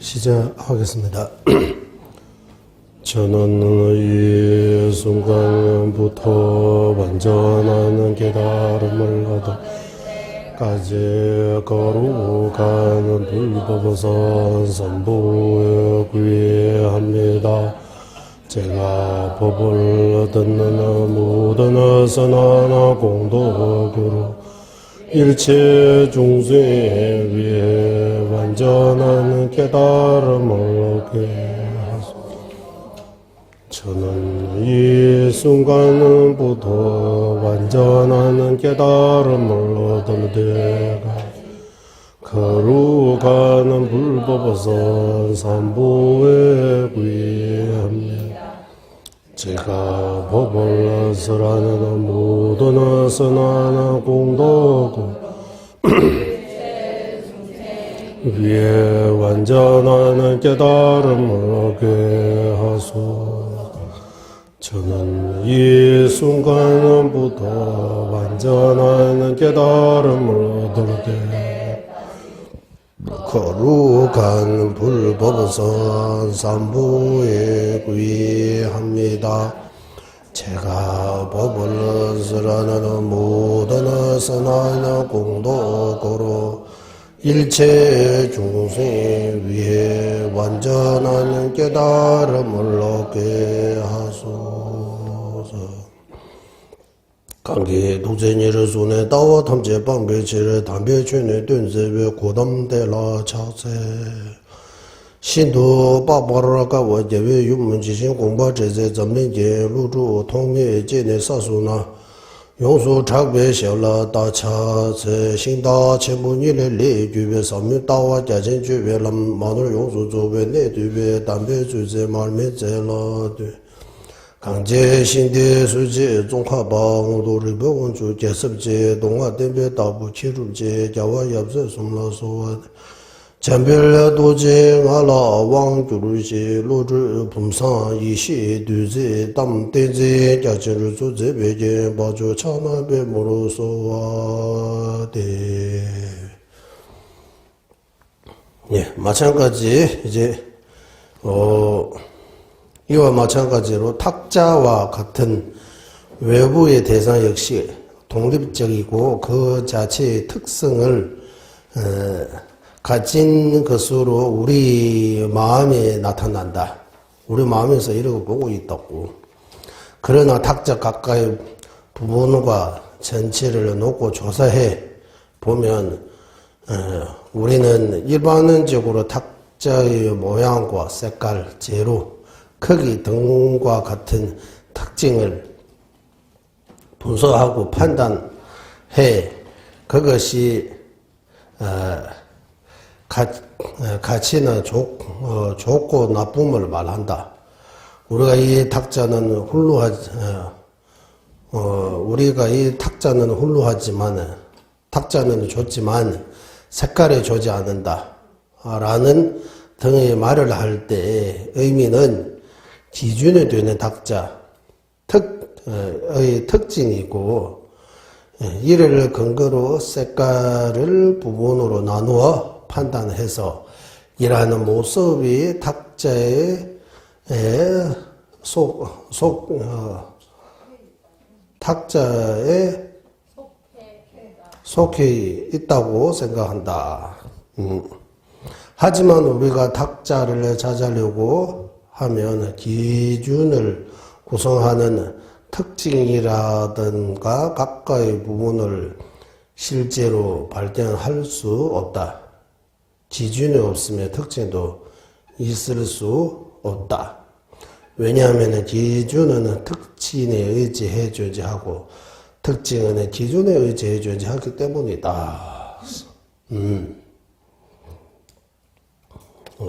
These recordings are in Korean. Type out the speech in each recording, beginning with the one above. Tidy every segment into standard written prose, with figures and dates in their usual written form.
시작하겠습니다. 저는 이 순간부터 완전한 깨달음을 얻을 까지 거룩한 불법선 선부에 구애합니다. 제가 법을 듣는 모든 선한 공덕으로 일체 중생 위에 완전한 깨달음을 얻게 하소서. 저는 이 순간부터 완전한 깨달음을 얻을 때가 거룩한 불법선 삼보에 구애합니다. 제가 법을 설하는 모든 선한 공덕 위에 완전한 깨달음을 얻게 하소서. 저는 이 순간부터 완전한 깨달음을 얻을 때 거룩한 불법선 삼부에 구애합니다. 제가 법을 설하는 모든 선한 공덕으로 일체 중생 위에 완전한 깨달음을 얻게 하소서. 관계 독재니를 손에 따와 탐제 방배치를 담배춘의 뜬세에 고담대라 차세 신도 빠바라가 원제외 유문지신 공부제제 점rin제 루주 통례 제내 사수나 용수 작배 샤라 다차세 신다 체문이를 레주베 삼유 따와 자진 주베람 마늘 용수 조베 내주베 담배 주제 말메제라드 강제 신대 수제 종화방 도리병원 주 제습제 동화 대배 다부 치rum제 자와 엽서 숨라소 전별 도제 알라 왕주르시 로주 품상 이시 두제 담대제 자체를 조제 배제 바조 차나베 모로소와데. 예, 마찬가지 이제 이와 마찬가지로 탁자와 같은 외부의 대상 역시 독립적이고 그 자체의 특성을 가진 것으로 우리 마음에 나타난다. 우리 마음에서 이러고 보고 있다고. 그러나 탁자 가까이 부분과 전체를 놓고 조사해 보면 우리는 일반적으로 탁자의 모양과 색깔, 재료, 크기 등과 같은 특징을 분석하고 판단해 그것이 가치나 좋고 나쁨을 말한다. 우리가 이 탁자는 훌륭하지만 탁자는 좋지만 색깔이 좋지 않는다. 라는 등의 말을 할 때 의미는 기준이 되는 탁자의 특징이고 이를 근거로 색깔을 부분으로 나누어 판단해서 일하는 모습이 탁자의 탁자에 속해 있다고 생각한다. 하지만 우리가 탁자를 찾으려고 하면 기준을 구성하는 특징이라든가 각각의 부분을 실제로 발견할 수 없다. 기준이 없으면 특징도 있을 수 없다. 왜냐하면 기준은 특징에 의지해 존재하고 특징은 기준에 의지해 존재하기 때문이다.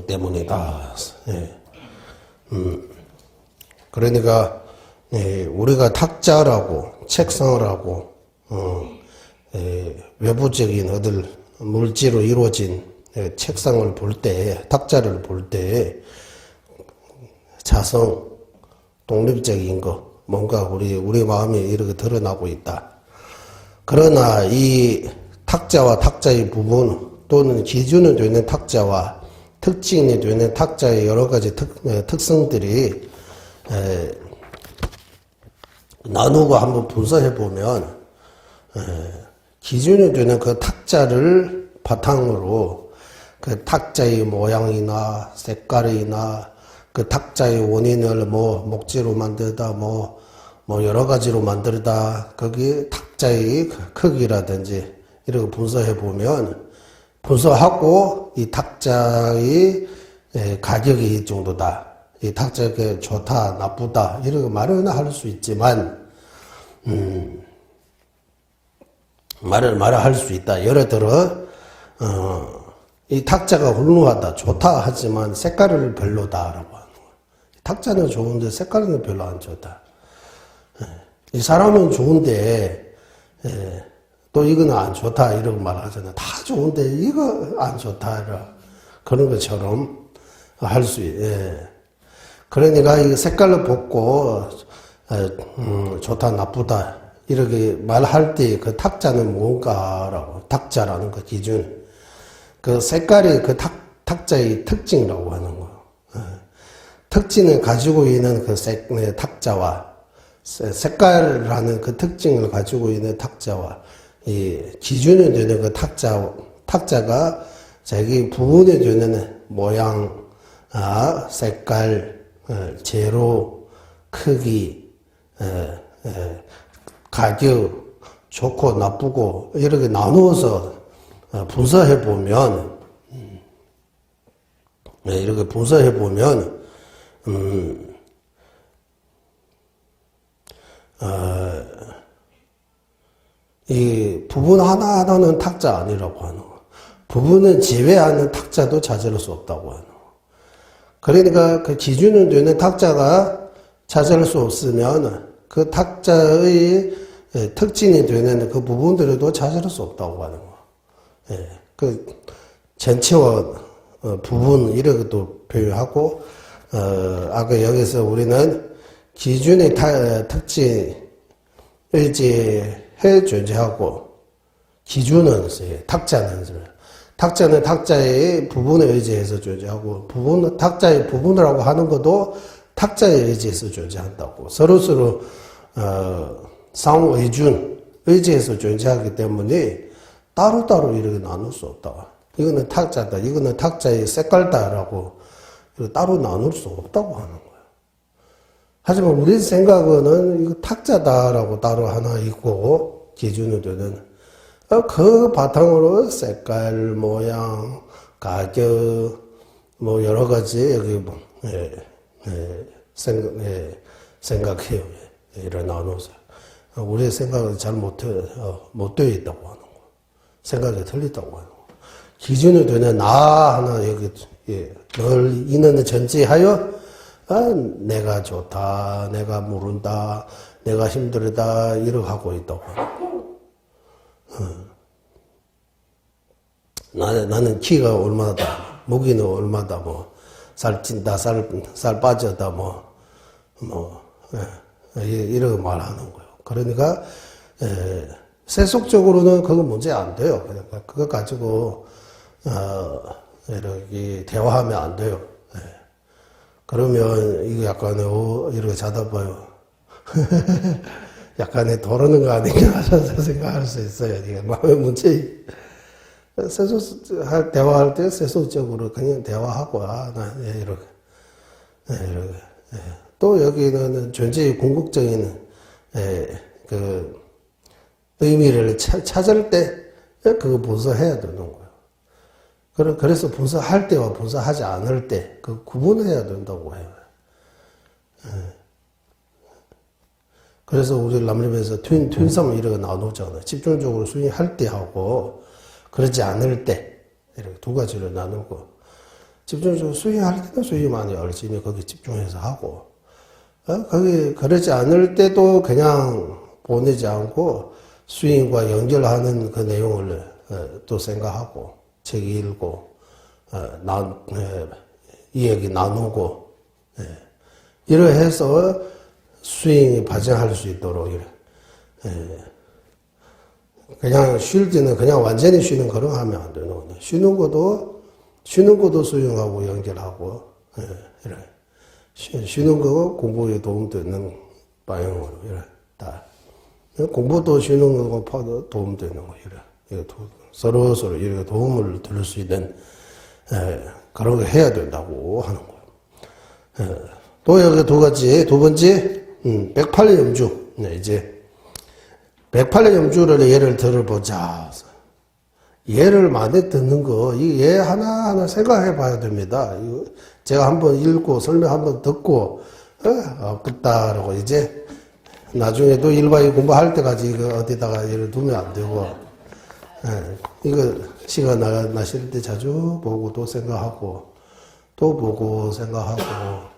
때문이다. 예. 그러니까 우리가 탁자라고 책상이라고 외부적인 어들 물질로 이루어진 책상을 볼 때, 탁자를 볼 때 자성, 독립적인 거, 뭔가 우리 마음이 이렇게 드러나고 있다. 그러나 이 탁자와 탁자의 부분 또는 기준은 되는 탁자와 특징이 되는 탁자의 여러 가지 특성들이 나누고 한번 분석해 보면 기준이 되는 그 탁자를 바탕으로 그 탁자의 모양이나 색깔이나 그 탁자의 원인을 뭐 목재로 만들다 뭐 여러 가지로 만들다 거기 탁자의 크기라든지 이런 거 분석해 보면 분석하고 이 탁자의 가격이 이 정도다. 이 탁자가 좋다, 나쁘다 이런 거 말은 할 수 있지만 말을 할 수 있다. 예를 들어 이 탁자가 훌륭하다, 좋다 하지만 색깔은 별로다라고 하는 거야. 탁자는 좋은데 색깔은 별로 안 좋다. 이 사람은 좋은데 또 이거는 안 좋다 이런 말 하잖아. 다 좋은데 이거 안 좋다 그런 것처럼 할 수 있. 그러니까 이 색깔을 보고 좋다 나쁘다 이렇게 말할 때 그 탁자는 뭔가라고 탁자라는 그 기준 그 색깔이 그 탁자의 특징이라고 하는 거. 특징을 가지고 있는 그 탁자와 색깔이라는 그 특징을 가지고 있는 탁자와 이 기준이 되는 그 탁자가 자기 부분이 되는 모양, 색깔, 재료, 크기, 가격, 좋고 나쁘고 이렇게 나누어서 분석해 보면 이렇게 분석해 보면 이 부분 하나하나는 탁자 아니라고 하는 거. 부분을 제외하는 탁자도 찾을 수 없다고 하는 거. 그러니까 그 기준은 되는 탁자가 찾을 수 없으면 그 탁자의 특징이 되는 그 부분들도 찾을 수 없다고 하는 거. 그 전체와 부분 이런 것도 표현하고 아까 여기서 우리는 기준의 특징 의지해 존재하고 기준은 탁자는 탁자의 부분에 의지해서 존재하고 탁자의 부분이라고 하는 것도 탁자에 의지해서 존재한다고 서로서로 상의준 의지해서 존재하기 때문에 따로따로 이렇게 나눌 수 없다. 이거는 탁자다. 이거는 탁자의 색깔다라고 따로 나눌 수 없다고 하는 거예요. 하지만 우리 생각은 이거 탁자다라고 따로 하나 있고 기준이 되는 그 바탕으로 색깔, 모양, 가격 뭐 여러 가지 여기 생각해요. 이런 나눠서 우리의 생각은 잘 못 되어 있다고 하는 거. 생각이 틀리다고 하는 거. 기준이 되는 나 하나 여기 늘 있는 전제하여 내가 좋다, 내가 모른다, 내가 힘들다 이렇게 하고 있다고 하는 거. 나는 키가 얼마다, 무기는 얼마다, 뭐 살 찐다, 살 빠졌다, 이런 말 하는 거예요. 그러니까 세속적으로는 그거 문제 안 돼요. 그러니까 그거 가지고 이렇게 대화하면 안 돼요. 그러면 이거 약간 이렇게 자다 봐요. 약간의 도르는 거 아닌가 하셔서 생각할 수 있어요. 이게 마음의 문제. 대화할 때 세속적으로 그냥 대화하고 이렇게. 또 여기는 존재의 궁극적인 그 의미를 찾을 때 그거 분석해야 되는 거예요. 그래서 분석할 때와 분석하지 않을 때 그 구분해야 된다고 해요. 그래서 우리 람림에서 튠섬 이렇게 나누잖아요. 집중적으로 수행할 때 하고 그러지 않을 때 이렇게 두 가지로 나누고 집중적으로 수행할 때는 수행만이 열심히 거기 집중해서 하고 거기 그러지 않을 때도 그냥 보내지 않고 수행과 연결하는 그 내용을 또 생각하고 책 읽고 이야기 나누고 이렇게 해서 수행이 발전할 수 있도록 그냥 쉴 때는 그냥 완전히 쉬는 그런 거 하면 안 되는 거네. 쉬는 것도 쉬는 것도 수용하고 연결하고, 예, 이래. 쉬는 거 공부에 도움되는 방향으로, 이래. 다. 공부도 쉬는 거고 도움되는 거, 이래. 서로 이렇게 도움을 드릴 수 있는, 그런 거 해야 된다고 하는 거예요. 또 여기 두 번째, 108의 염주. 네, 이제, 108의 염주를 예를 들어보자. 예를 많이 듣는 거, 이 예 하나하나 생각해 봐야 됩니다. 이거 제가 한번 읽고 설명 한번 듣고, 없겠다라고 이제, 나중에도 1박 2일 공부할 때까지 이거 어디다가 예를 두면 안 되고, 이거 시간 나실 때 자주 보고 또 생각하고, 또 보고 생각하고,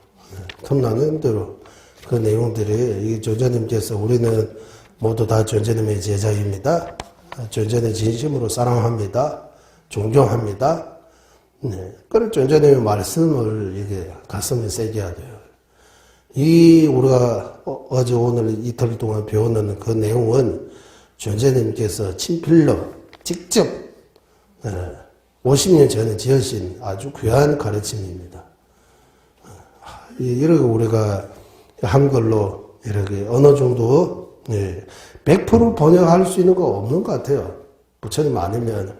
틈나는 대로 그 내용들이, 이 존재님께서 우리는 모두 다 존재님의 제자입니다. 존재는 진심으로 사랑합니다. 존경합니다. 네. 그런 존재님의 말씀을 이게 가슴에 새겨야 돼요. 이 우리가 어제 오늘 이틀 동안 배우는 그 내용은 존재님께서 친필로 직접 50년 전에 지으신 아주 귀한 가르침입니다. 이렇게 우리가 한글로 이렇게 어느 정도 100% 번역할 수 있는 거 없는 것 같아요. 부처님 아니면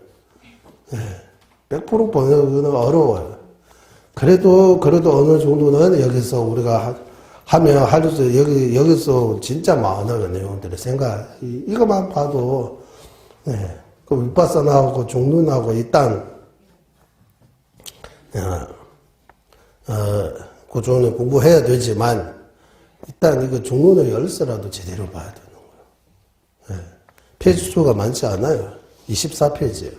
100% 번역은 어려워요. 그래도 어느 정도는 여기서 우리가 하면 할수 여기서 진짜 많아요. 내용들이 생각 이거만 봐도 그 윗바사나하고 종론하고 일단 그쪽은 공부해야 되지만 일단 이거 종론의 열쇠라도 제대로 봐야 되는 거예요. 페이지 수가 많지 않아요. 24페이지예요.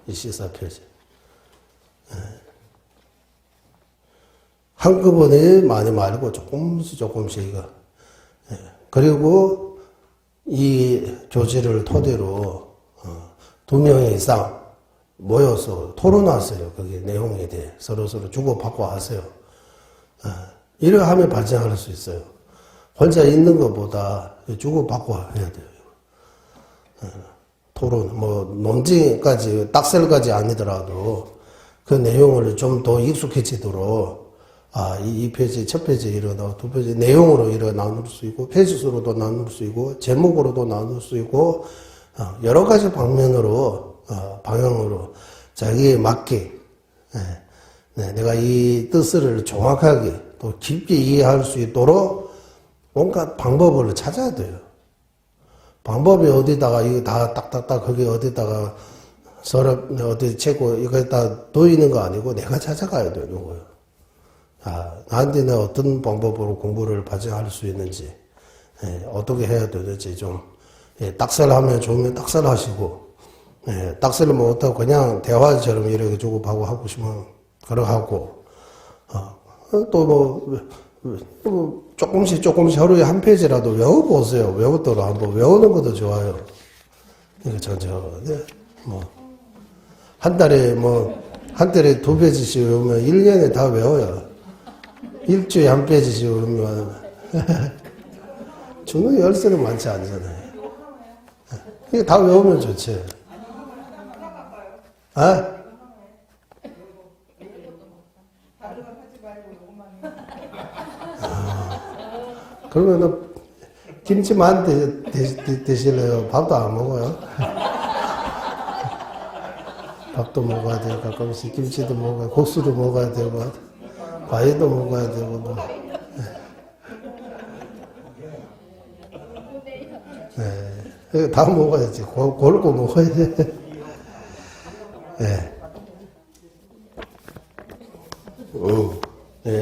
24페이지. 한꺼번에 많이 말고 조금씩 이거. 그리고 이 교재를 토대로 2명 이상 모여서 토론하세요. 거기 내용에 대해 서로 주고받고 하세요. 이렇게 하면 발전할 수 있어요. 혼자 있는 것보다 주고받고 해야 돼요. 토론, 논쟁까지, 딱셀까지 아니더라도 그 내용을 좀 더 익숙해지도록, 이 페이지, 첫 페이지 이러다, 두 페이지 내용으로 이렇게 나눌 수 있고, 페이지 수로도 나눌 수 있고, 제목으로도 나눌 수 있고, 여러 가지 방면으로, 방향으로 자기에 맞게, 내가 이 뜻을 정확하게 또 깊게 이해할 수 있도록 뭔가 방법을 찾아야 돼요. 방법이 어디다가 이거 다 딱딱딱 거기 어디다가 서랍 어디 채고 이거에다 놓이는 거 아니고 내가 찾아가야 되는 거예요. 나한테는 어떤 방법으로 공부를 발전할 수 있는지, 어떻게 해야 되는지 좀, 딱셀하면 좋으면 딱셀하시고, 딱셀을 못하고 그냥 대화처럼 이렇게 주고받고 하고 싶으면 그러하고, 또 조금씩 하루에 한 페이지라도 외워보세요. 외웠더라 한번 외우는 것도 좋아요. 이거 천천히, 한 달에 한 달에 2페이지씩 외우면 1년에 다 외워요. 일주일에 한 페이지씩 외우면, 중국 열쇠는 많지 않잖아요. 이거 다 외우면 좋지. 그러면은 김치만 드실래요? 밥도 안 먹어요? 밥도 먹어야 되고 가끔씩 김치도 먹어야 국수도 먹어야 되고 과일도 먹어야 되고 다 먹어야지. 고르고 먹어야 돼.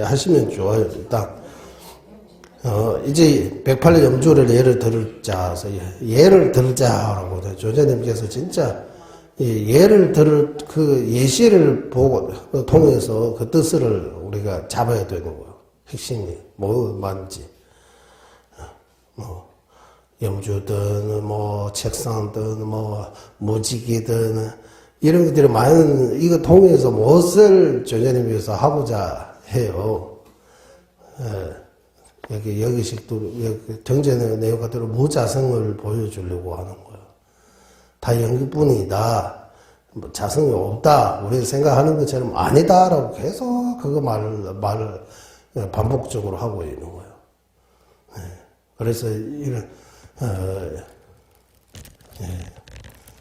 하시면 좋아요. 일단 이제 108의 염주를 예를 들자라고 조제님께서 진짜 예를 들을 그 예시를 보고 통해서 그 뜻을 우리가 잡아야 되는 거예요. 핵심이 뭐만지 염주든 책상든 무지개든 이런 것들이 많은 이거 통해서 무엇을 조제님께서 하고자 해요. 여기식도 정제의 내용 그대로 무자성을 보여주려고 하는 거예요. 다 연기뿐이다. 뭐 자성이 없다, 우리가 생각하는 것처럼 아니다라고 계속 그거 말을 반복적으로 하고 있는 거예요. 그래서 이런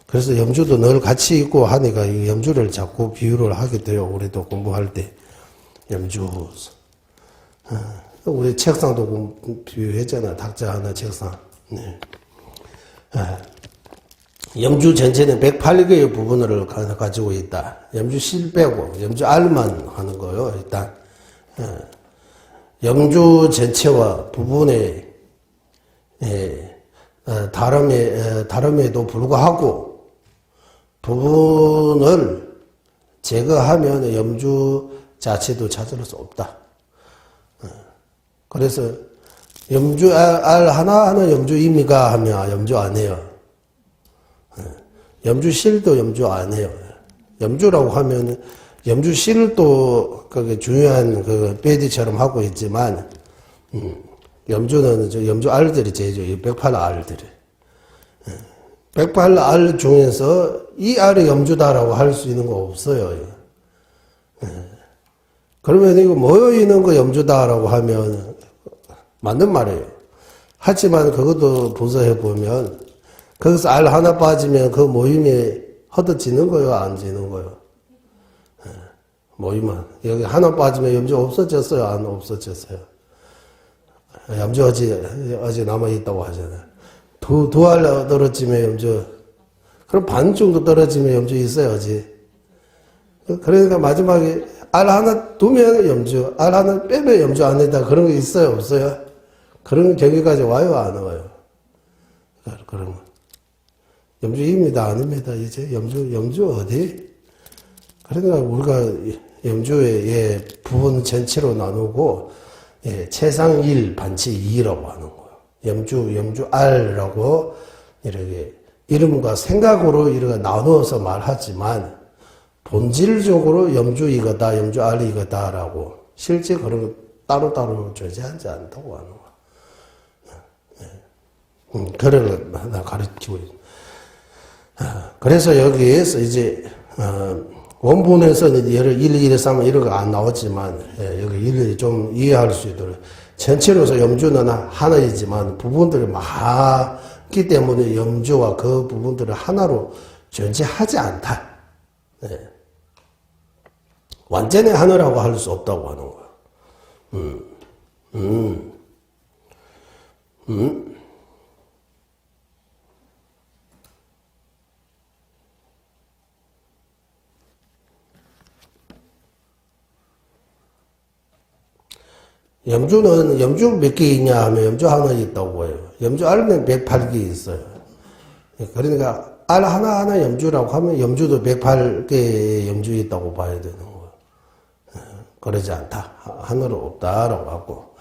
그래서 염주도 늘 같이 있고 하니까 이 염주를 자꾸 비유를 하게 돼요. 우리도 공부할 때 염주. 우리 책상도 비유했잖아. 탁자 하나 책상. 네. 염주 전체는 108개의 부분을 가지고 있다. 염주 실 빼고 염주 알만 하는 거요. 일단 염주 전체와 부분의 다름에도 불구하고 부분을 제거하면 염주 자체도 찾을 수 없다. 그래서 염주 알 하나하나 염주입니까 하면 염주 아니에요. 염주실도 염주 아니에요. 염주라고 하면 염주실도 그게 중요한 그 베디처럼 하고 있지만 염주는 염주 알들이 제일 108알들이 108알 중에서 이 알이 염주다라고 할 수 있는 거 없어요. 그러면 이거 모여 있는 거 염주다라고 하면 맞는 말이에요. 하지만 그것도 분석해 보면 거기서 알 하나 빠지면 그 모임이 헛어지는 거요, 안 지는 거요? 모임은 여기 하나 빠지면 염주 없어졌어요, 안 없어졌어요? 염주 어제 남아 있다고 하잖아요. 두 알 떨어지면 염주, 그럼 반 정도 떨어지면 염주 있어요, 어제? 그러니까 마지막에 알 하나 두면 염주, 알 하나 빼면 염주 아니다. 그런 거 있어요, 없어요? 그런 경기까지 와요, 안 와요? 그런 거. 염주입니다, 아닙니다. 이제 염주 어디? 그러니까 우리가 염주의 부분 전체로 나누고, 채상 1, 반치 2라고 하는 거예요. 염주 알라고 이렇게 이름과 생각으로 이렇게 나누어서 말하지만, 본질적으로 염주 이거다, 염주 알 이거다라고 실제 그런 거 따로따로 존재하지 않다고 하는 거예요. 그걸 가르치고 있어요. 그래서 여기에서 이제 원본에서는 예를 1, 2, 3 이런 거 안 나왔지만 여기 일일이 좀 이해할 수 있도록 전체로서 염주는 하나이지만 부분들이 많기 때문에 염주와 그 부분들을 하나로 존재하지 않다. 완전히 하나라고 할 수 없다고 하는 거야. 염주는 염주 몇 개 있냐 하면 염주 하나 있다고 해요. 염주 알은 108개 있어요. 그러니까 알 하나하나 염주라고 하면 염주도 108개의 염주 있다고 봐야 되는 거예요. 그러지 않다. 하나로 없다라고 하고.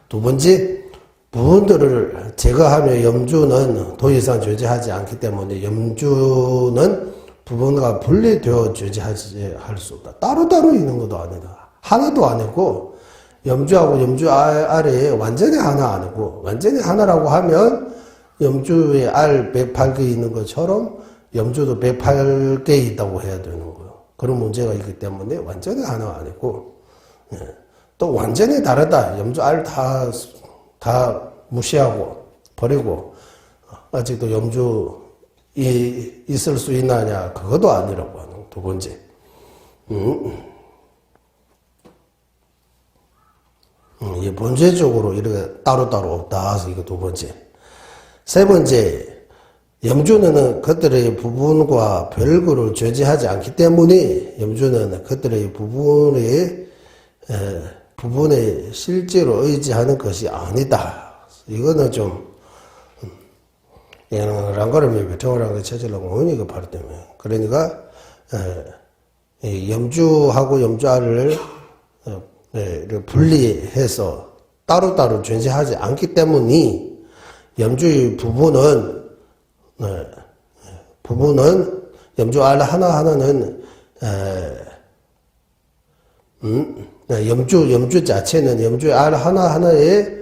두 번째, 부분들을 제거하면 염주는 더 이상 존재하지 않기 때문에 염주는 부분과 분리되어 존재하지 할 수 없다. 따로따로 있는 것도 아니다. 하나도 아니고 염주하고 염주 알에 완전히 하나 아니고 완전히 하나라고 하면 염주의 알 108개 있는 것처럼 염주도 108개 있다고 해야 되는 거예요. 그런 문제가 있기 때문에 완전히 하나 아니고 또 완전히 다르다. 염주 알 다 무시하고 버리고 아직도 염주 있을 수 있느냐 그것도 아니라고 하는 두 번째. 이게 본질적으로 이렇게 따로따로 없다. 이거 두 번째. 세 번째, 염주는 그들의 부분과 별거를 존재하지 않기 때문에 염주는 그들의 부분에 실제로 의지하는 것이 아니다. 이거는 좀 랑가름이 배통을 거 찾으려고 하니까 바로 때문에. 그러니까 염주하고 염주알을 분리해서 따로따로 존재하지 않기 때문에 염주의 부분은 염주알 하나하나는 염주 자체는 염주의 알 하나하나에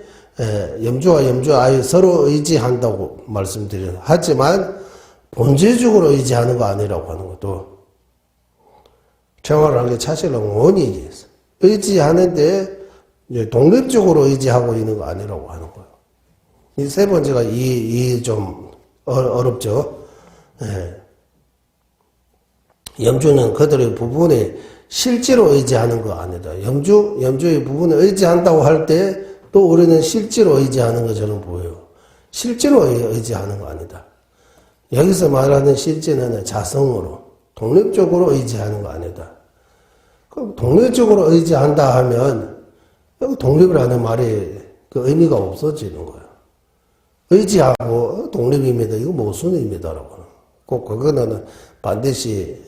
염주와 염주알이 서로 의지한다고 말씀드려요. 하지만 본질적으로 의지하는 거 아니라고 하는 것도 생활하는 게 사실은 원인이 있어. 의지하는데 이제 독립적으로 의지하고 있는 거 아니라고 하는 거예요. 이 세 번째가 좀 어렵죠. 예. 염주는 그들의 부분에 실제로 의지하는 거 아니다. 염주의 부분에 의지한다고 할 때 또 우리는 실제로 의지하는 것처럼 보여요. 실제로 의지하는 거 아니다. 여기서 말하는 실제는 자성으로, 독립적으로 의지하는 거 아니다. 그럼 독립적으로 의지한다 하면 여기 독립이라는 말이 그 의미가 없어지는 거예요. 의지하고 독립입니다. 이거 무슨 의미다라고. 꼭 그거는 반드시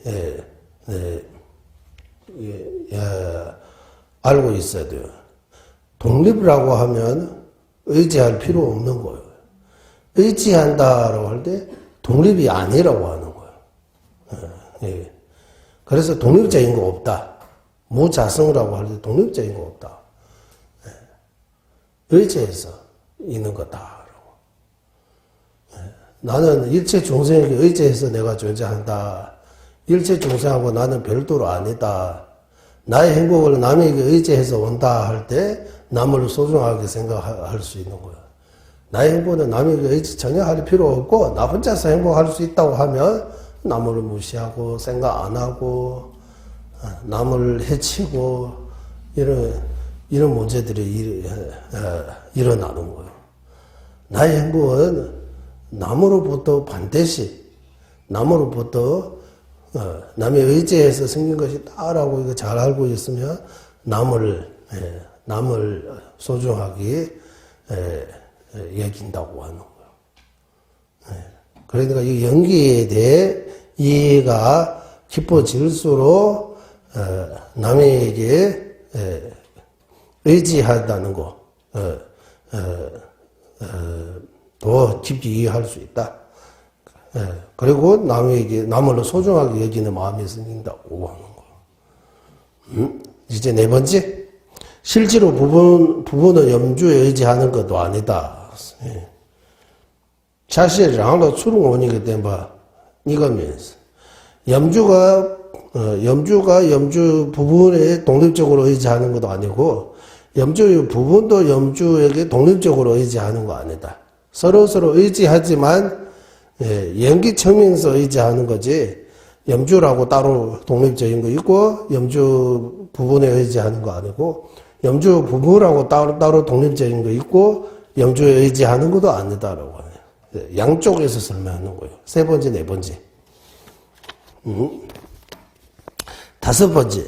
알고 있어야 돼요. 독립이라고 하면 의지할 필요 없는 거예요. 의지한다라고 할 때 독립이 아니라고 하는 거예요. 그래서 독립적인 거 없다. 무자성이라고 할 때 독립적인 거 없다. 의지해서 있는 거다. 나는 일체 종생에게 의지해서 내가 존재한다. 일체 종생하고 나는 별도로 아니다. 나의 행복을 남에게 의지해서 온다 할 때 남을 소중하게 생각할 수 있는 거야. 나의 행복은 남에게 의지 전혀 할 필요 없고 나 혼자서 행복할 수 있다고 하면 남을 무시하고 생각 안 하고 남을 해치고 이런 문제들이 일어나는 거예요. 나의 행복은 남으로부터 반드시 남으로부터 남의 의지에서 생긴 것이다라고 이거 잘 알고 있으면 남을 소중하게 여긴다고 하는 거예요. 그러니까 이 연기에 대해 이해가 깊어질수록 남에게 의지한다는 거 더 깊이 이해할 수 있다. 그리고 남을 소중하게 여기는 마음이 생긴다고 하는 거예요. 이제 네 번째. 실제로 부분은 염주에 의지하는 것도 아니다. 사실, 然后出入원이기 때문에, 이거면서. 염주가 염주 부분에 독립적으로 의지하는 것도 아니고, 염주의 부분도 염주에게 독립적으로 의지하는 거 아니다. 서로서로 의지하지만, 연기 측면에서 의지하는 거지, 염주라고 따로 독립적인 거 있고, 염주 부분에 의지하는 거 아니고, 염주 부부라고 따로 독립적인 거 있고 염주에 의지하는 것도 아니다라고 해요. 양쪽에서 설명하는 거예요. 세 번째, 네 번째. 다섯 번째.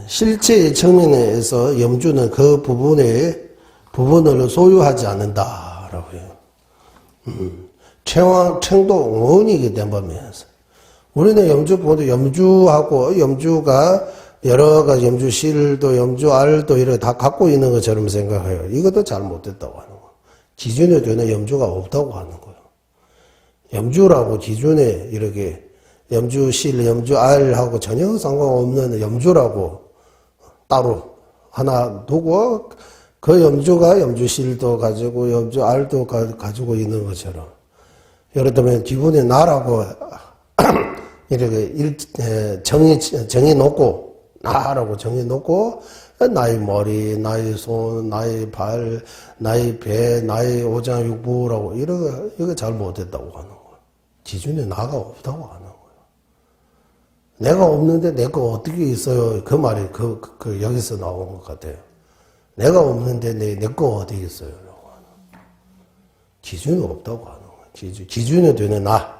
실체의 측면에서 염주는 그 부분을 소유하지 않는다라고 해요. 청도원이기 때문에 우리는 염주하고 염주가 여러 가지 염주실도 염주알도 이렇게 다 갖고 있는 것처럼 생각해요. 이것도 잘못됐다고 하는 거예요. 기준에 되는 염주가 없다고 하는 거예요. 염주라고 기준에 이렇게 염주실, 염주알하고 전혀 상관없는 염주라고 따로 하나 두고 그 염주가 염주실도 가지고 염주알도 가지고 있는 것처럼 예를 들면 기분이 나라고 이렇게 정해 놓고 나라고 정해놓고 나의 머리, 나의 손, 나의 발, 나의 배, 나의 오장육부라고 이거 잘못했다고 하는 거예요. 기준에 나가 없다고 하는 거예요. 내가 없는데 내 거 어떻게 있어요? 그 말이 여기서 나온 것 같아요. 내가 없는데 내 거 어디 있어요? 라고 하는 기준이 없다고 하는 거예요. 기준이 되는 나.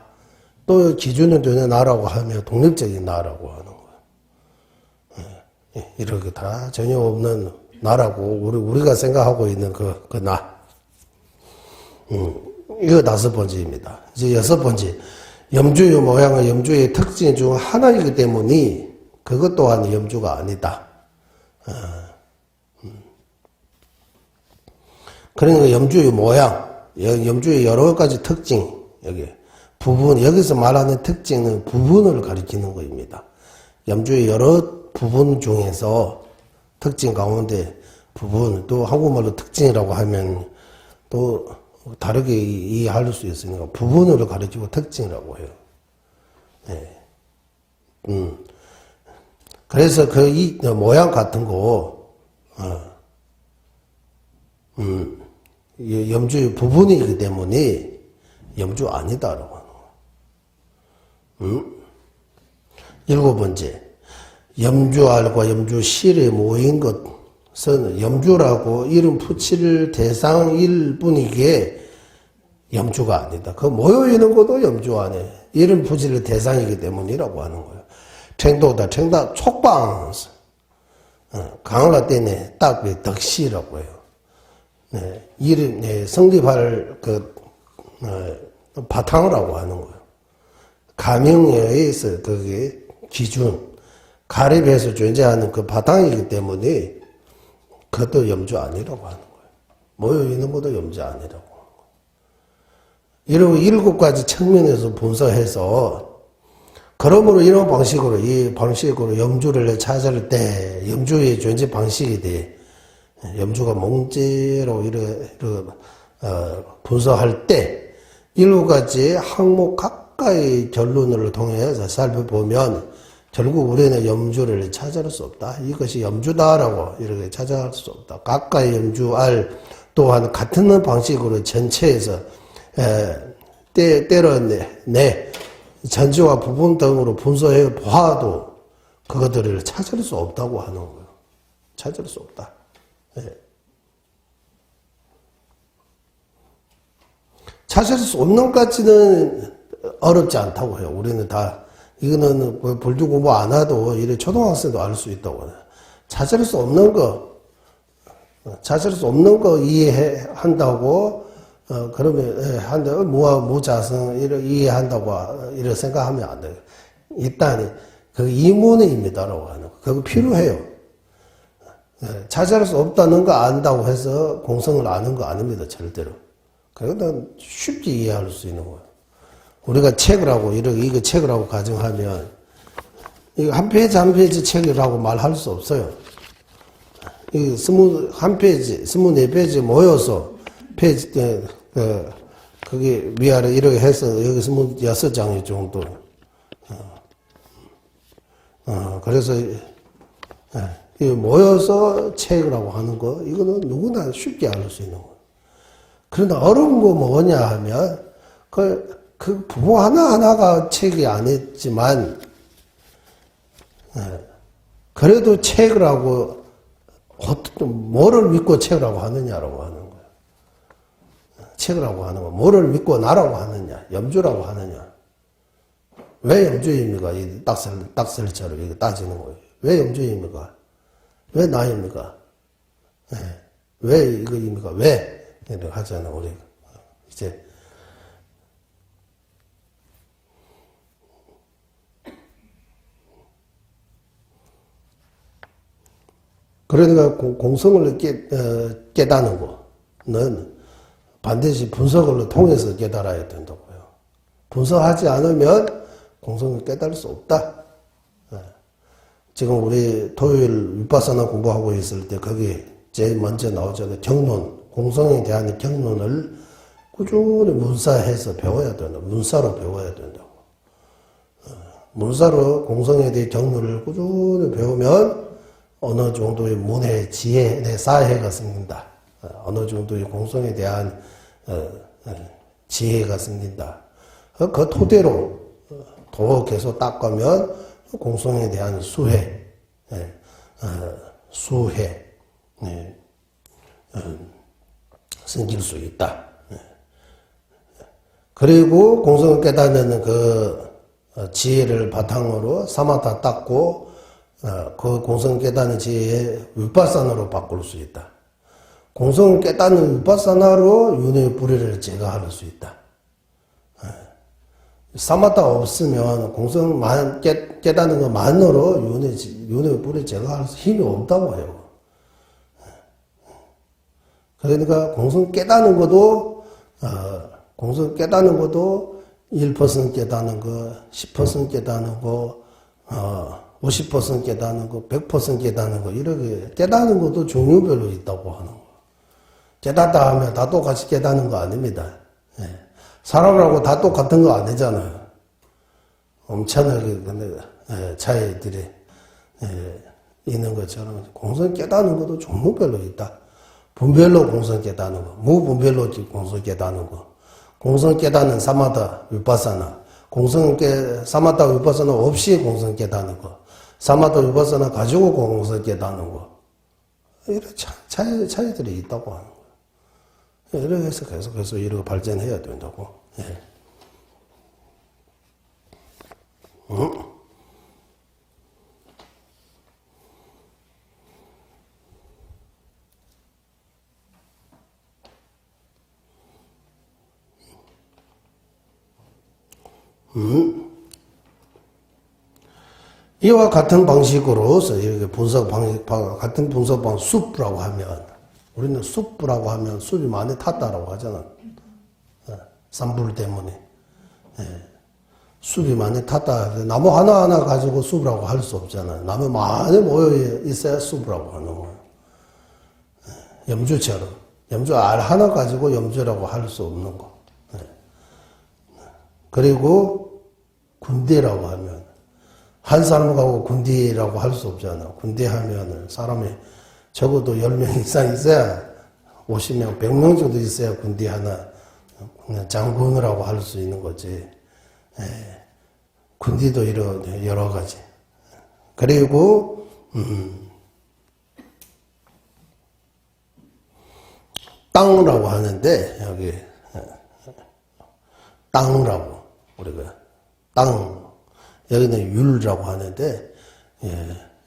또 기준이 되는 나라고 하면 독립적인 나라고 하는 거예요. 이렇게 다 전혀 없는 나라고 우리가 생각하고 있는 그 나. 이거 다섯 번째입니다. 이제 여섯 번째. 염주의 모양은 염주의 특징 중 하나이기 때문에 그것 또한 염주가 아니다. 그러니까 염주의 모양, 염주의 여러 가지 특징, 여기서 말하는 특징은 부분을 가리키는 것입니다. 염주의 여러 부분 중에서 특징 가운데 부분, 또 한국말로 특징이라고 하면 또 다르게 이해할 수 있으니까 부분으로 가르치고 특징이라고 해요. 네. 그래서 그 이 모양 같은 거, 염주의 부분이기 때문에 염주 아니다라고 하는 거. 7번째, 염주알과 염주실에 모인 것은 염주라고 이름 붙일 대상일 뿐이기에 염주가 아니다. 그 모여 있는 것도 염주 안에 이름 붙일 대상이기 때문이라고 하는 거예요. 탱도다, 촉방. 강화 때문에 딱 덕시라고 해요. 네, 이름, 네, 성립할 바탕이라고 하는 거예요. 가명에 의해서 그게 기준, 가립해서 존재하는 그 바탕이기 때문에 그것도 염주 아니라고 하는 거예요. 모여 있는 것도 염주 아니라고 하는 거예요. 이러고 7가지 측면에서 분석해서 그러므로 이런 방식으로, 이 방식으로 염주를 찾을 때, 염주의 존재 방식이 돼. 염주가 뭔지로 분석할 때, 7가지 항목 가까이 결론을 통해서 살펴보면, 결국 우리는 염주를 찾아낼 수 없다. 이것이 염주다라고 이렇게 찾아낼 수 없다. 가까이 염주알 또한 같은 방식으로 전체에서, 때려내, 전체와 부분 등으로 분석해 보아도 그것들을 찾을 수 없다고 하는 거예요. 찾을 수 없다. 예. 찾을 수 없는 것까지는 어렵지 않다고 해요. 우리는 다, 이거는 불교 공부 안 해도, 이래 초등학생도 알 수 있다고 해요. 찾을 수 없는 거 이해한다고 그러면, 무자성, 이해한다고, 이렇게 생각하면 안 돼요. 일단, 그 이문의입니다라고 하는 거. 그거 필요해요. 찾을 수 없다는 거 안다고 해서 공성을 아는 거 아닙니다, 절대로. 그거는 쉽게 이해할 수 있는 거예요. 우리가 책을 하고, 이거 책을 하고 가정하면, 이거 한 페이지 책이라고 말할 수 없어요. 이 24페이지 모여서, 페이지 때, 그게 위아래 이렇게 해서 여기 26장이 정도. 그래서, 이 모여서 책이라고 하는 거, 이거는 누구나 쉽게 알 수 있는 거예요. 그러나 어려운 거 뭐냐 하면, 그 부분 하나하나가 책이 아니지만, 그래도 책이라고, 뭐를 믿고 책이라고 하느냐라고 하는 거예요. 책이라고 하는 거, 뭐를 믿고 나라고 하느냐, 염주라고 하느냐. 왜 염주입니까? 이 딱설처럼 이거 따지는 거예요. 왜 염주입니까? 왜 나입니까? 네. 왜 이거입니까? 왜? 이렇게 하잖아, 우리. 이제. 그러니까 공성을 깨닫는 거는 반드시 분석을 통해서 깨달아야 된다고요. 분석하지 않으면 공성을 깨달을 수 없다. 지금 우리 토요일 위파사나 공부하고 있을 때 거기 제일 먼저 나오잖아요. 경론, 공성에 대한 경론을 꾸준히 문사해서 배워야 된다. 문사로 배워야 된다고. 문사로 공성에 대한 경론을 꾸준히 배우면 어느 정도의 문해, 지혜, 사해가 생긴다. 어느 정도의 공성에 대한 지혜가 생긴다. 그 토대로 더 계속 닦으면 공성에 대한 수혜, 생길 수 있다. 그리고 공성을 깨닫는 그 지혜를 바탕으로 사마타 닦고 그 공성을 깨닫는 지혜의 위파사나로 바꿀 수 있다. 공성을 깨닫는 위파사나로 윤회의 불의를 제거할 수 있다. 사마타 없으면 공성만 깨닫는 것만으로 윤회의 불의를 제거할 힘이 없다고 해요. 그러니까 공성 깨닫는 것도 1% 깨닫는 거, 10% 깨닫는 거, 50% 깨닫는 거, 100% 깨닫는 거, 이렇게 깨닫는 것도 종류별로 있다고 하는 거. 깨닫다 하면 다 똑같이 깨닫는 거 아닙니다. 사람하고 다 똑같은 거 아니잖아요. 엄청나게, 근데, 차이들이 있는 것처럼 공성 깨닫는 것도 종류별로 있다. 분별로 공성 깨닫는 거, 무분별로 공성 깨닫는 거. 공성 깨닫는 사마다 위파사나, 사마다 위파사나 없이 공성 깨닫는 거, 사마다 위파사나 가지고 공성 깨닫는 거. 이런 차이들이 있다고 하는 거예요. 이렇게 해서 계속해서 이렇게 발전해야 된다고. 예. 이와 같은 방식으로서 이렇게 분석 방식, 같은 분석 방식, 숲이라고 하면, 우리는 숲이라고 하면 숲이 많이 탔다라고 하잖아. 산불 때문에. 숲이 많이 탔다. 나무 하나하나 가지고 숲이라고 할 수 없잖아. 나무 많이 모여 있어야 숲이라고 하는 거야. 염주처럼. 염주 알 하나 가지고 염주라고 할 수 없는 거. 그리고 군대라고 하면, 한 사람하고 군대라고 할 수 없잖아. 군대 하면은 사람이 적어도 10명 이상 있어야, 50명, 100명 정도 있어야 군대 하나, 그냥 장군이라고 할 수 있는 거지. 군대도 여러 가지. 그리고, 땅이라고 하는데, 여기, 땅이라고, 우리가, 땅. 여기는 율이라고 하는데,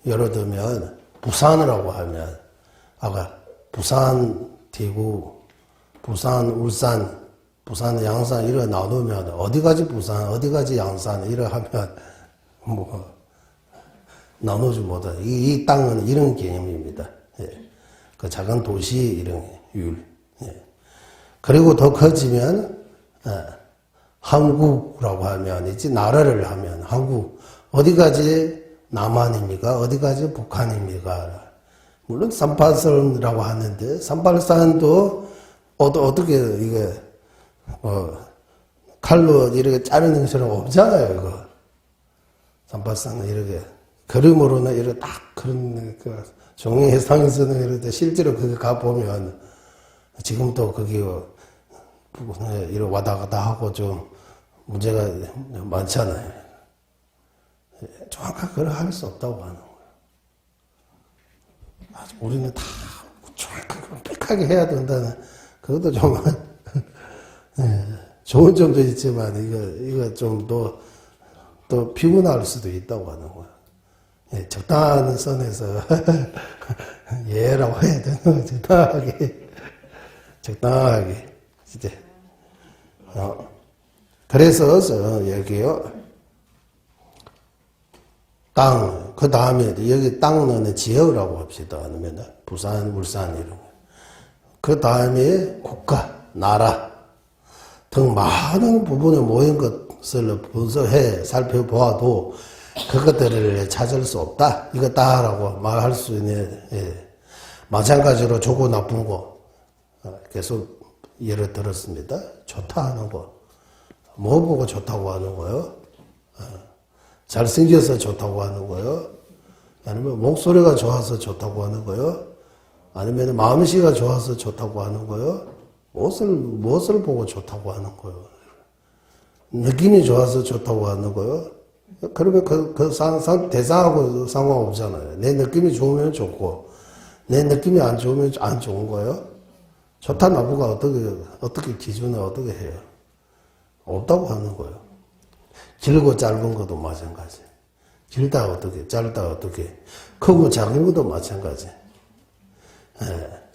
예를 들면, 부산이라고 하면, 아까, 부산, 대구, 부산, 울산, 부산, 양산, 이렇게 나누면, 어디까지 부산, 어디까지 양산, 이렇게 하면, 나누지 못해. 이 땅은 이런 개념입니다. 그 작은 도시, 이런 율. 그리고 더 커지면, 한국이라고 하면, 이제 나라를 하면, 한국, 어디까지 남한입니까? 어디까지 북한입니까? 물론 38선이라고 하는데, 38선도 어떻게, 이게, 칼로 이렇게 자르는 것처럼 없잖아요, 이거. 38선은 이렇게, 그림으로는 이렇게 딱 그런, 종이해상에서는 이렇게 실제로 그거 가보면, 지금도 그게, 이렇게 왔다 갔다 하고 좀 문제가 많잖아요. 정확하게 그걸 할 수 없다고 하는 거예요. 우리는 다 정확하게 빽하게 해야 된다는, 그것도 좀, 좋은 점도 있지만, 이거 좀 또 피곤할 수도 있다고 하는 거예요. 적당한 선에서, 예라고 해야 되는 거예요. 적당하게. 이제. 그래서 여기요, 땅, 그 다음에 여기 땅은 지역이라고 합시다. 아니면 부산, 울산 이런 거. 그 다음에 국가, 나라 등 많은 부분에 모인 것을 분석해 살펴보아도 그것들을 찾을 수 없다. 이거다라고 말할 수 있는, 마찬가지로 좋고 나쁜 거 계속 예를 들었습니다. 좋다 하는 거. 뭐 보고 좋다고 하는 거요? 잘생겨서 좋다고 하는 거요? 아니면 목소리가 좋아서 좋다고 하는 거요? 아니면 마음씨가 좋아서 좋다고 하는 거요? 무엇을 보고 좋다고 하는 거요? 느낌이 좋아서 좋다고 하는 거요? 그러면 대상하고 상관없잖아요. 내 느낌이 좋으면 좋고, 내 느낌이 안 좋으면 안 좋은 거요? 좋다 나쁘가 어떻게 기준을 어떻게 해요? 없다고 하는 거예요. 길고 짧은 것도 마찬가지. 길다 어떻게, 짧다 어떻게, 크고 작은 것도 마찬가지.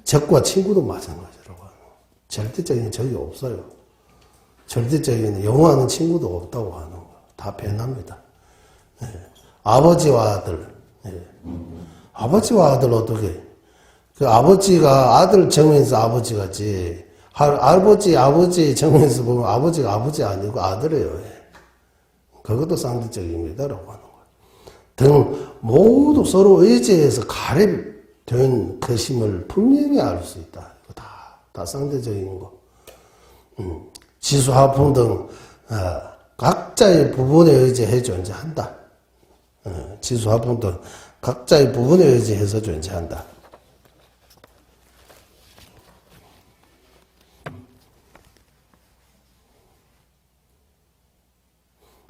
적과 친구도 마찬가지라고 하는 거예요. 절대적인 적이 없어요. 절대적인 영원한 친구도 없다고 하는 거예요. 다 변합니다. 아버지와 아들. 아버지와 아들 어떻게, 그 아버지가 아들 정면에서 아버지 같지. 아버지 정면에서 보면 아버지가 아버지 아니고 아들이에요. 그것도 상대적입니다라고 하는 거예요. 등 모두 서로 의지해서 가립된 것임을 분명히 알 수 있다. 이거 다 상대적인 거. 지수화풍 등 각자의 부분에 의지해 존재한다. 지수화풍 등 각자의 부분에 의지해서 존재한다.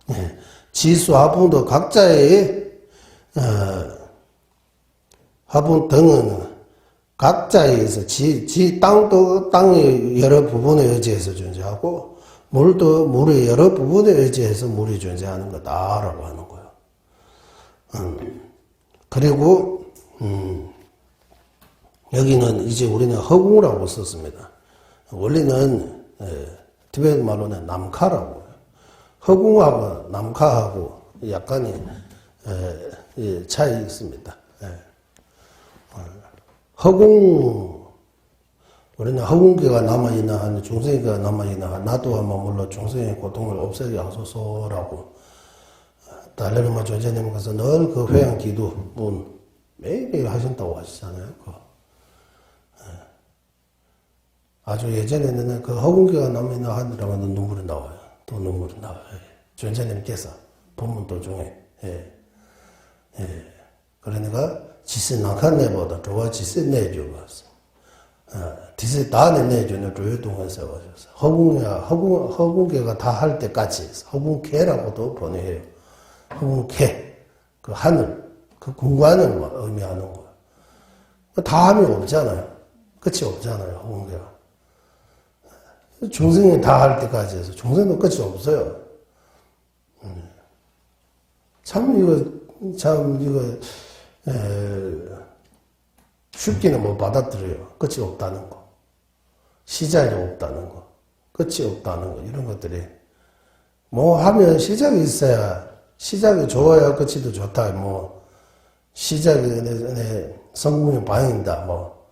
네. 지수 하분도 각자의 하분 등은 각자에서 땅도 땅의 여러 부분에 의지해서 존재하고 물도 물의 여러 부분에 의지해서 물이 존재하는 거다라고 하는 거예요. 그리고 여기는 이제 우리는 허공이라고 썼습니다. 원래는 티베트 말로는 남카라고 해요. 허공하고 남카하고 약간의 차이 있습니다. 우리는 허공계가 남아있나 한 중생계가 남아있나 한 나도 한번 물론 중생의 고통을 없애게 하소서라고 달래르마 존재님께서 늘 그 회양 기도 문 매일매일 하신다고 하시잖아요. 아주 예전에는 그 허공계가 남아있나 하더라면 눈물이 나와요. 또 눈물이 나와요. 존재님께서 본문 도중에 그러니까 지세 낙한내보다 좋아 지세 내주고 지세 다내 내주는 조유동을 세워줘서 허공계가 다 할 때까지 허공계라고도 번역해요. 허공계 그 하늘 그 공간을 의미하는 거예요. 다 함이 없잖아요. 끝이 없잖아요. 허공계가 중생이 다 할 때까지 해서 중생도 끝이 없어요. 참 이거 쉽게는 못 받아들여요. 끝이 없다는 거. 시작이 없다는 거. 끝이 없다는 거. 이런 것들이. 뭐 하면 시작이 있어야, 시작이 좋아야 끝이 더 좋다. 뭐, 시작이 성공의 방향이다. 뭐,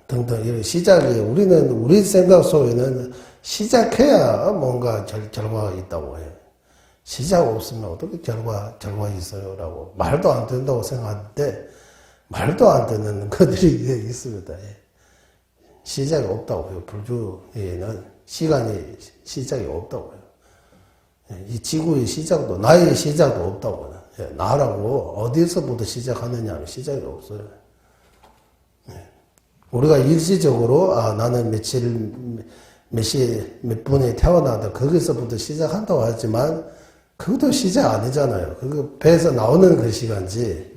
등등. 이런 시작이, 우리 생각 속에는 시작해야 뭔가 결과가 있다고 해요. 시작 없으면 어떻게 결과 있어요? 라고. 말도 안 된다고 생각하는데, 말도 안 되는 것들이 있습니다. 시작이 없다고 해요. 불교에는 시작이 없다고 해요. 이 지구의 시작도, 나의 시작도 없다고 해요. 나라고 어디서부터 시작하느냐 하면 시작이 없어요. 우리가 일시적으로, 나는 몇 분에 태어나다, 거기서부터 시작한다고 하지만, 그것도 시작 아니잖아요. 그거 배에서 나오는 그 시간지,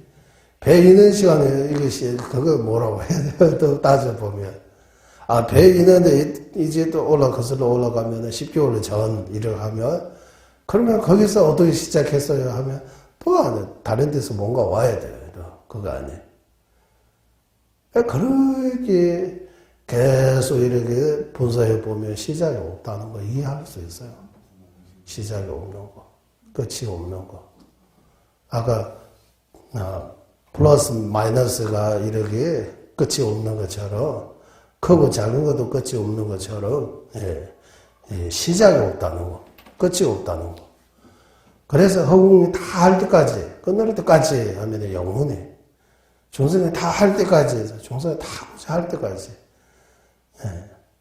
배 있는 시간에 이것이, 그거 뭐라고 해야 돼요? 또 따져보면. 배 있는데 이제 또 거슬러 올라가면 10개월 전 일을 하면, 그러면 거기서 어떻게 시작했어요? 하면, 또 다른 데서 뭔가 와야 돼요. 그거 아니에요. 그렇게 계속 이렇게 분석해 보면 시작이 없다는 거 이해할 수 있어요. 시작이 없는 거. 끝이 없는 거. 아까, 플러스, 마이너스가 이렇게 끝이 없는 것처럼, 크고 작은 것도 끝이 없는 것처럼, 시작이 없다는 거. 끝이 없다는 거. 그래서 허공이 다 할 때까지, 끝날 때까지 하면 영문이. 중생이 다 할 때까지 해서, 중생이 다 할 때까지.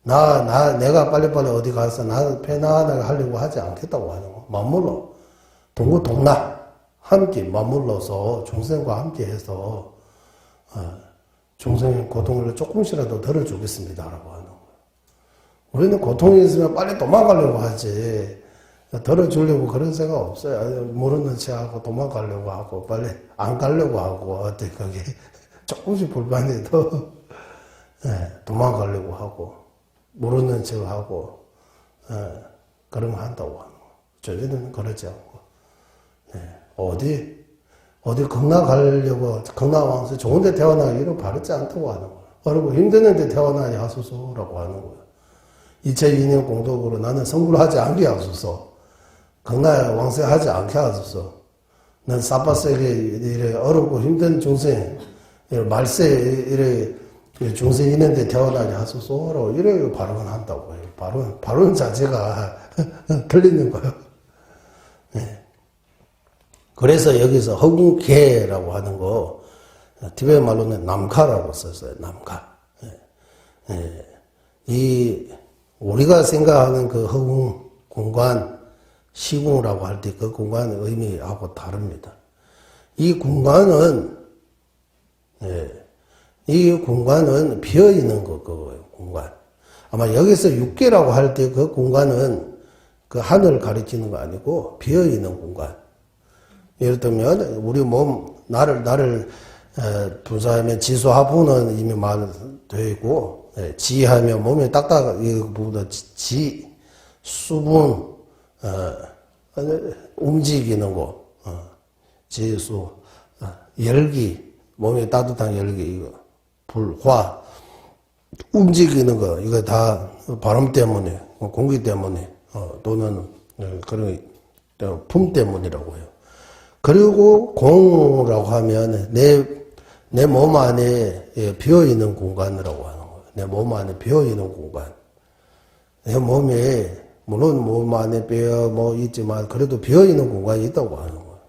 내가 빨리빨리 어디 가서 나는 편안하게 하려고 하지 않겠다고 하는 거. 맞물러. 동고동락 함께 맞물러서 중생과 함께 해서 중생의 고통을 조금씩이라도 덜어주겠습니다라고 하는 거예요. 우리는 고통이 있으면 빨리 도망가려고 하지 덜어주려고 그런 생각 없어요. 모르는 척하고 도망가려고 하고 빨리 안 가려고 하고 어때 거기 조금씩 불만해도 도망가려고 하고 모르는 척하고 그런 거 한다고 하는 거예요. 저희는 그러지 않고 어디 극락 가려고 극락왕수 좋은 데 태어나기 이런 바르지 않다고 하는 거예요. 어렵고 힘드는 데 태어나니 하소서라고 하는 거예요. 2002년 공덕으로 나는 성불하지 않게 하소서. 극락 왕세 하지 않게 하소서. 난 사바세게 이래 어렵고 힘든 중생 말세 이래 중생 있는데 태어나니 하소서라고 이래 발언을 한다고 해요. 발언 자체가 틀리는 거예요. 그래서 여기서 허공계라고 하는 거, 티베트 말로는 남카라고 썼어요. 남카. 우리가 생각하는 그 허공 공간, 시공이라고 할 때 그 공간의 의미하고 다릅니다. 이 공간은 예. 이 공간은 비어있는 그거예요, 공간. 아마 여기서 육계라고 할 때 그 공간은 그 하늘을 가리키는 거 아니고 비어있는 공간. 예를 들면, 우리 몸, 나를 분사하면 지수하부는 이미 말되어 있고, 예, 지하면 몸이 딱딱, 이거보다 수분, 움직이는 거, 지수, 열기, 몸에 따뜻한 열기, 이거, 불, 화, 움직이는 거, 이거 다 바람 때문에, 공기 때문에, 또는 그런 품 때문이라고 해요. 그리고 공이라고 하면 내 몸 안에 비어있는 공간이라고 하는 거예요. 내 몸 안에 비어있는 공간. 내 몸에, 물론 몸 안에 뼈 뭐 있지만, 그래도 비어있는 공간이 있다고 하는 거예요.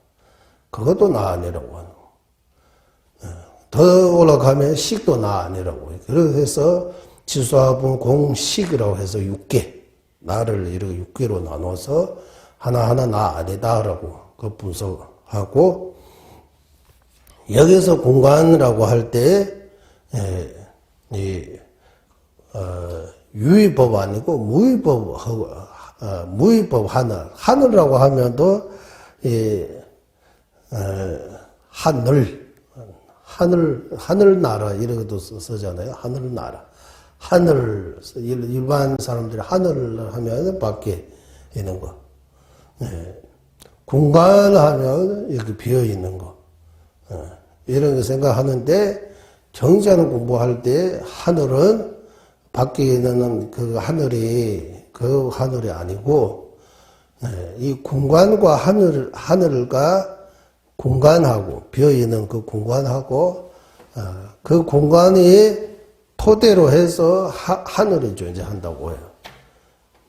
그것도 나 아니라고 하는 거예요. 더 올라가면 식도 나 아니라고 해요. 그래서 지수화분 공식이라고 해서 6개. 나를 이렇게 6개로 나눠서 하나하나 나 아니다라고 그 분석하고, 여기서 공간이라고 할 때, 유의법 아니고 무의법 하늘이라고 하면도, 하늘나라 이렇게도 쓰잖아요. 하늘나라. 일반 사람들이 하늘을 하면 밖에 있는 거. 공간 하면 이렇게 비어 있는 거. 이런 거 생각하는데, 경제하는 공부할 때 하늘은 밖에 있는 그 하늘이 아니고, 이 공간과 하늘과 공간하고, 비어있는 그 공간하고, 그 공간이 토대로 해서 하늘이 존재한다고 해요.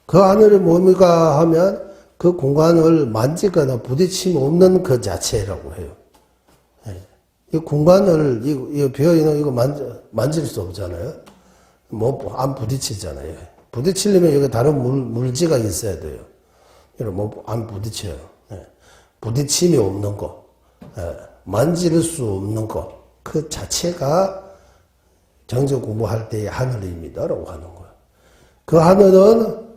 그 하늘이 뭡니까 하면 그 공간을 만지거나 부딪힘 없는 그 자체라고 해요. 이 공간을, 이 비어있는 이거 만질 수 없잖아요. 뭐, 안 부딪히잖아요. 부딪히려면 여기 다른 물지가 있어야 돼요. 이런 뭐, 안 부딪혀요. 부딪힘이 없는 거, 만질 수 없는 거, 그 자체가 정적 공부할 때의 하늘입니다라고 하는 거예요. 그 하늘은,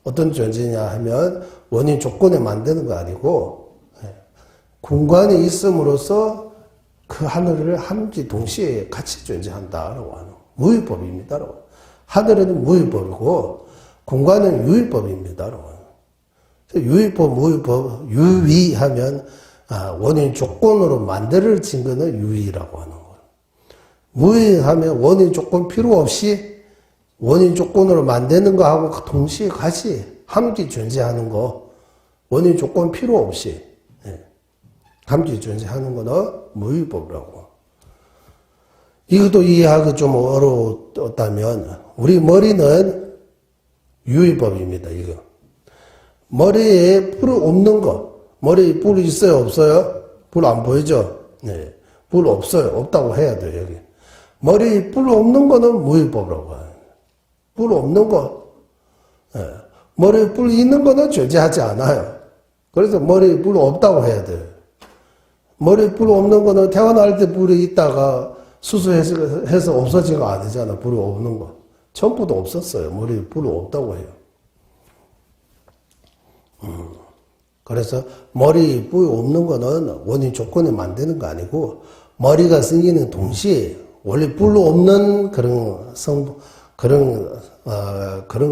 어떤 존재냐 하면 원인 조건에 만드는 거 아니고, 공간이 있음으로써 그 하늘을 함께 동시에 같이 존재한다라고 하는 무위법입니다라고. 하늘은 무위법이고 공간은 유위법입니다라고 하는. 유위법, 무위법, 유위하면 원인 조건으로 만들어진 거는 유위라고 하는 거예요. 무위하면 원인 조건 필요 없이 원인 조건으로 만드는 거하고 동시에 같이 함께 존재하는 거, 원인 조건 필요 없이 함께 존재하는 거는 무위법이라고. 이것도 이해하기 좀 어려웠다면, 우리 머리는 유위법입니다, 이거. 머리에 불 없는 거. 머리에 불 있어요, 없어요? 불 안 보이죠? 네. 불 없어요. 없다고 해야 돼요, 여기. 머리에 불 없는 거는 무위법이라고 해요. 불 없는 거. 네. 머리에 불 있는 거는 존재하지 않아요. 그래서 머리에 불 없다고 해야 돼요. 머리에 불 없는 거는 태어날 때 불이 있다가 수술해서 없어진 거 아니잖아. 불이 없는 거. 처음부터 없었어요. 머리에 불이 없다고 해요. 그래서 머리에 불이 없는 거는 원인 조건에 만드는 거 아니고, 머리가 생기는 동시에 원래 불 없는 그런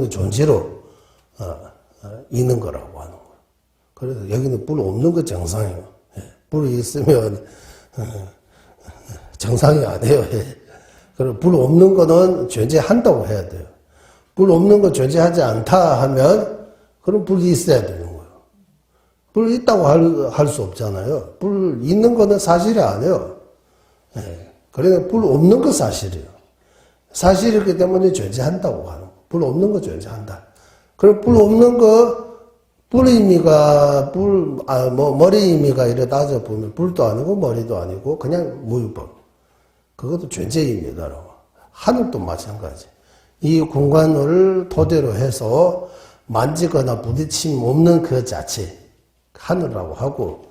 존재로 있는 거라고 하는 거예요. 그래서 여기는 불 없는 거 정상이에요. 불이 있으면 정상이 아니에요. 그리고 불 없는 거는 존재한다고 해야 돼요. 불 없는 거 존재하지 않다 하면 그럼 불이 있어야 되는 거예요. 불 있다고 할 수 없잖아요. 불 있는 거는 사실이 아니에요. 그러니까 불 없는 거 사실이에요. 사실이기 때문에 존재한다고 하는 거예요. 불 없는 거 존재한다. 그럼 불 없는 거 불의 의미가, 머리 의미가 이래 따져보면 불도 아니고 머리도 아니고 그냥 무위법. 그것도 존재입니다라고. 하늘도 마찬가지. 이 공간을 토대로 해서 만지거나 부딪힘 없는 그 자체, 하늘이라고 하고,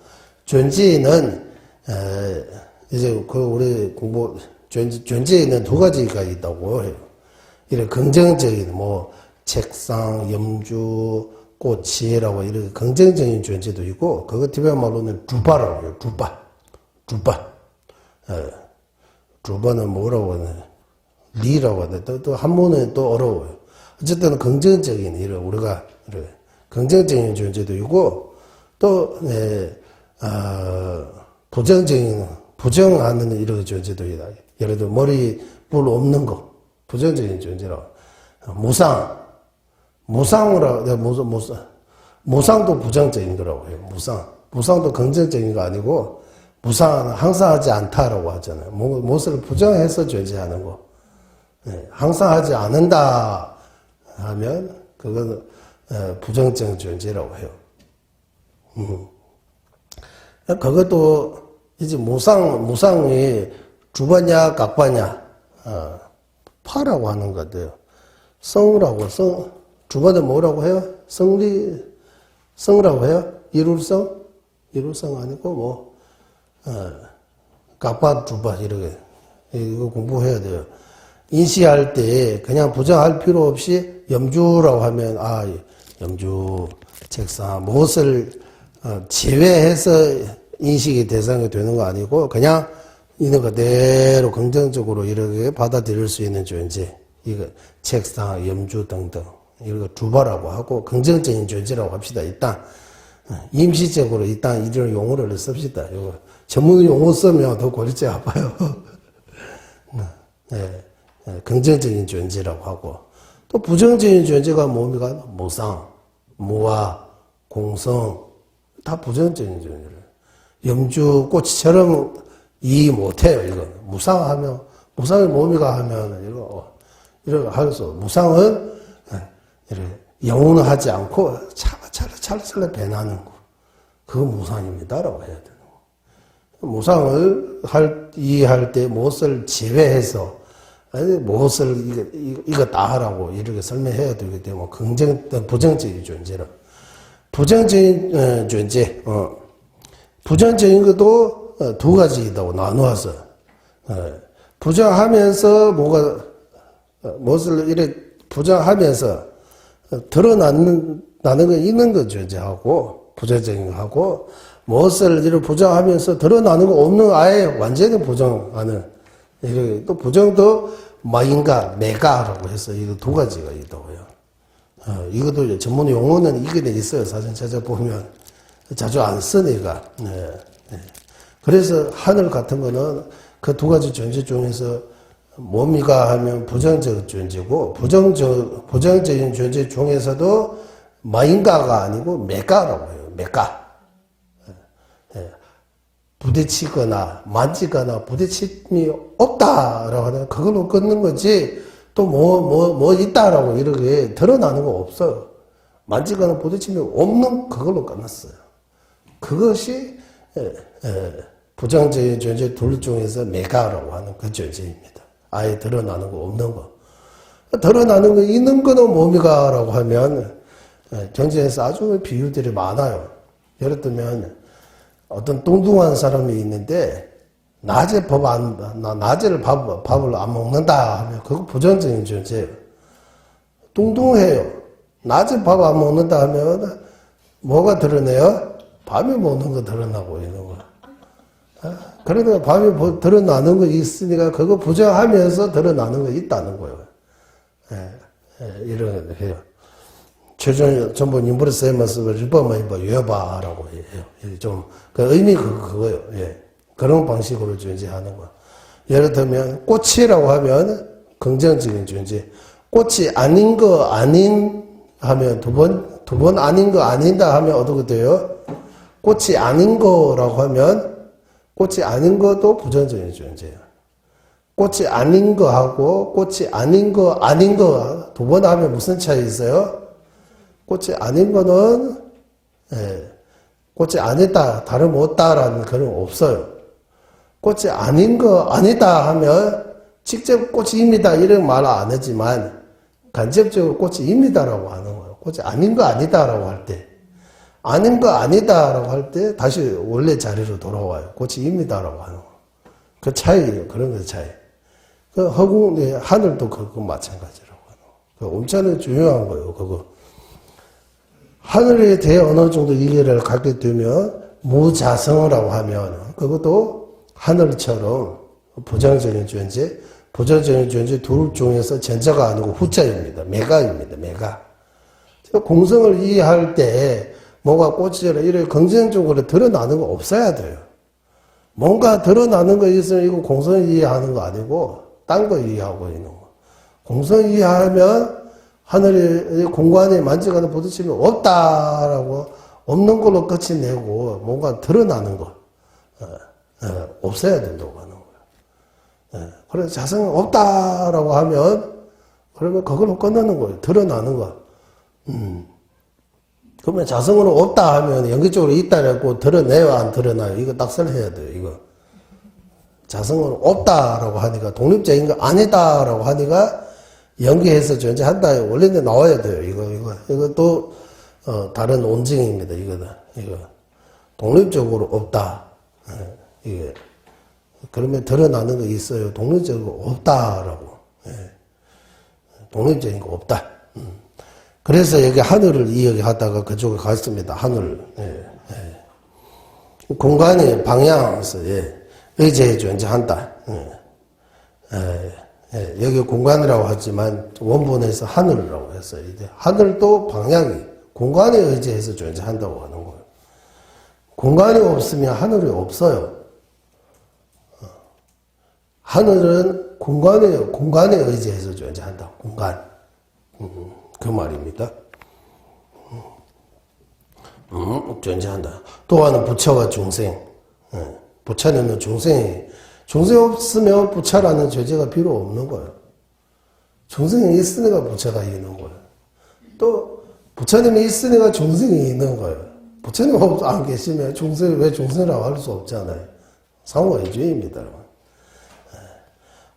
존재는, 이제 그 우리 공부 존재에는 두 가지가 있다고 해요. 이런 긍정적인 뭐 책상, 염주, 꽃이라고 이런 긍정적인 존재도 있고, 그거 티베트 말로는 주바라고 해요. 주바. 주바는 뭐라고 하냐? 리라고 하는데 또 한문은 또 어려워요. 어쨌든 긍정적인 이런 우리가 이런 긍정적인 존재도 있고, 또 부정하는 이런 존재도 있다. 예를 들어 머리 뿔 없는 거 부정적인 존재라고. 무상으로 무상도 부정적인 거라고 해요. 무상도 긍정적인 거 아니고 무상 항상 하지 않다라고 하잖아요. 무엇을 부정해서 존재하는 거. 항상 하지 않는다 하면 그건 부정적 존재라고 해요. 그것도 이제 무상이 주바냐 각바냐 파라고 하는 것 같아요. 주바는 뭐라고 해요? 성라고 해요? 이룰성 아니고 각바 주바 이렇게 이거 공부해야 돼요. 인시할 때 그냥 부정할 필요 없이 염주라고 하면 염주 책상 무엇을 제외해서 인식이 대상이 되는 거 아니고 그냥 있는 그대로 긍정적으로 이렇게 받아들일 수 있는 존재. 이거 책상, 염주 등등 이거 주바라고 하고 긍정적인 존재라고 합시다. 일단 임시적으로 일단 이런 용어를 씁시다. 이거 전문 용어 쓰면 더 골치 아파요. 긍정적인 존재라고 하고, 또 부정적인 존재가 뭡니까? 무상, 무아, 공성 다 부정적인 존재를. 염주 꽃처럼 이해 못해요. 이건 무상이 뭡니까 하면 이거 하면서 무상은 이렇게 영원하지 않고 찰찰 변하는 거. 그거 무상입니다라고 해야 되는 거. 무상을 이해할 때 무엇을 제외해서 무엇을 이거 다 하라고 이렇게 설명해야 되기 때문에 부정적인 존재라. 부정적인 존재. 부정적인 것도 두 가지 있다고 나누어서 부정하면서 무엇을 이렇게 부정하면서 드러나는 거 있는 거 존재하고 부정적인 거 하고, 무엇을 이렇게 부정하면서 드러나는 거 없는 아예 완전히 부정하는 이렇게 또 부정도 마인가 내가라고 해서 이거 두 가지가 있다고요. 이것도 전문 용어는 이게 있어요. 사진 찾아보면 자주 안 쓰니까. 그래서 하늘 같은 거는 그 두 가지 존재 중에서 뭡니까 하면 부정적 존재고, 부정적인 존재 중에서도 마인가가 아니고 메가라고 해요. 메가. 부딪히거나 만지거나 부딪힘이 없다라고 하면 그걸로 끊는 거지, 또 뭐 있다라고 이렇게 드러나는 거 없어요. 만지거나 부딪힘이 없는 그걸로 끝났어요. 그것이 부정적인 존재 둘 중에서 메가라고 하는 그 존재입니다. 아예 드러나는 거 없는 거. 드러나는 거 있는 거는 뭡니까라고 하면 경제에서 아주 비유들이 많아요. 예를 들면 어떤 뚱뚱한 사람이 있는데 낮에 낮에를 밥을 안 먹는다 하면 그거 부정적인 존재예요. 뚱뚱해요. 낮에 밥 안 먹는다 하면 뭐가 드러내요? 밤에 먹는 거 드러나고 이런 거. 그러니까 밤에 드러나는 거 있으니까 그거 부정하면서 드러나는 거 있다는 거예요. 이런 해요. 최종 전부 인물의 쌤을 일본만 유여바라고 해요. 좀 그 의미 그거예요. 그런 방식으로 존재하는 거. 예를 들면 꽃이라고 하면 긍정적인 존재. 꽃이 아닌 거 아닌 하면 두 번 아닌 거 아닌다 하면 어떻게 돼요? 꽃이 아닌 거라고 하면 꽃이 아닌 것도 부정적인 존재예요. 꽃이 아닌 거하고 꽃이 아닌 거 두 번 하면 무슨 차이 있어요? 꽃이 아닌 거는 꽃이 아니다, 다름없다라는 그런 거 없어요. 꽃이 아닌 거 아니다 하면 직접 꽃입니다 이런 말 안 하지만 간접적으로 꽃입니다라고 하는 거예요. 꽃이 아닌 거 아니다라고 할 때, 아닌 거 아니다라고 할 때 다시 원래 자리로 돌아와요. 꽃입니다라고 하는 거. 그 차이예요. 그런 거 차이. 그 허공, 하늘도 그거 마찬가지라고 하는 거. 그 엄청나게 중요한 거예요. 그거. 하늘에 대해 어느 정도 이해를 갖게 되면 무자성이라고 하면 그것도 하늘처럼 부정적인 존재, 부정적인 존재 둘 중에서 전자가 아니고 후자입니다. 메가입니다. 메가. 공성을 이해할 때 뭔가 꽃이라 이렇게 긍정적으로 드러나는 거 없어야 돼요. 뭔가 드러나는 거 있으면 이거 공성 이해하는 거 아니고 딴 거 이해하고 있는 거. 공성 이해하면 하늘의 공간에 만져가는 부딪힘이 없다라고 없는 걸로 끝이 내고 뭔가 드러나는 거 없어야 된다고 하는 거예요. 그래서 자성이 없다라고 하면 그러면 그걸로 끝나는 거예요. 드러나는 거. 그러면 자성으로 없다 하면 연기적으로 있다라고 드러내요, 안 드러나요? 이거 낙설해야 돼요, 이거. 자성으로 없다라고 하니까, 독립적인 거 아니다라고 하니까, 연기해서 존재한다. 원래는 나와야 돼요, 이거 또, 다른 온증입니다, 이거. 독립적으로 없다. 이게. 그러면 드러나는 거 있어요. 독립적으로 없다라고. 독립적인 거 없다. 그래서 여기 하늘을 이야기하다가 그쪽에 갔습니다. 하늘. 공간의 방향에 의지해 존재한다. 여기 공간이라고 하지만 원본에서 하늘이라고 했어요. 이제 하늘도 방향이 공간에 의지해서 존재한다고 하는 거예요. 공간이 없으면 하늘이 없어요. 하늘은 공간에 의지해서 존재한다. 공간. 그 말입니다. 존재한다. 또 하나 부처와 중생. 부처는 중생 없으면 부처라는 존재가 필요 없는 거예요. 중생이 있으니까 부처가 있는 거예요. 또 부처님이 있으니까 중생이 있는 거예요. 부처님 안 계시면 중생이 왜 중생이라고 할 수 없잖아요. 상호해주의입니다.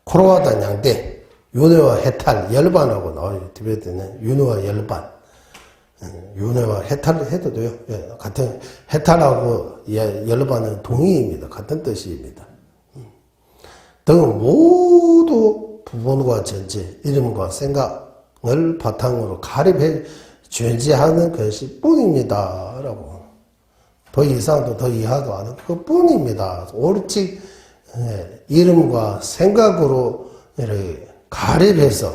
코로와다 양대 윤회와 해탈, 열반하고 나와요. 티베트는 윤회와 열반. 윤회와 해탈을 해도 돼요. 같은, 해탈하고 열반은 동의입니다. 같은 뜻입니다. 등은 모두 부분과 전제, 이름과 생각을 바탕으로 가립해 존재하는 것이 뿐입니다. 라고. 더 이상도 더 이하도 안 하고, 그 뿐입니다. 오직, 이름과 생각으로 이렇게 가립해서,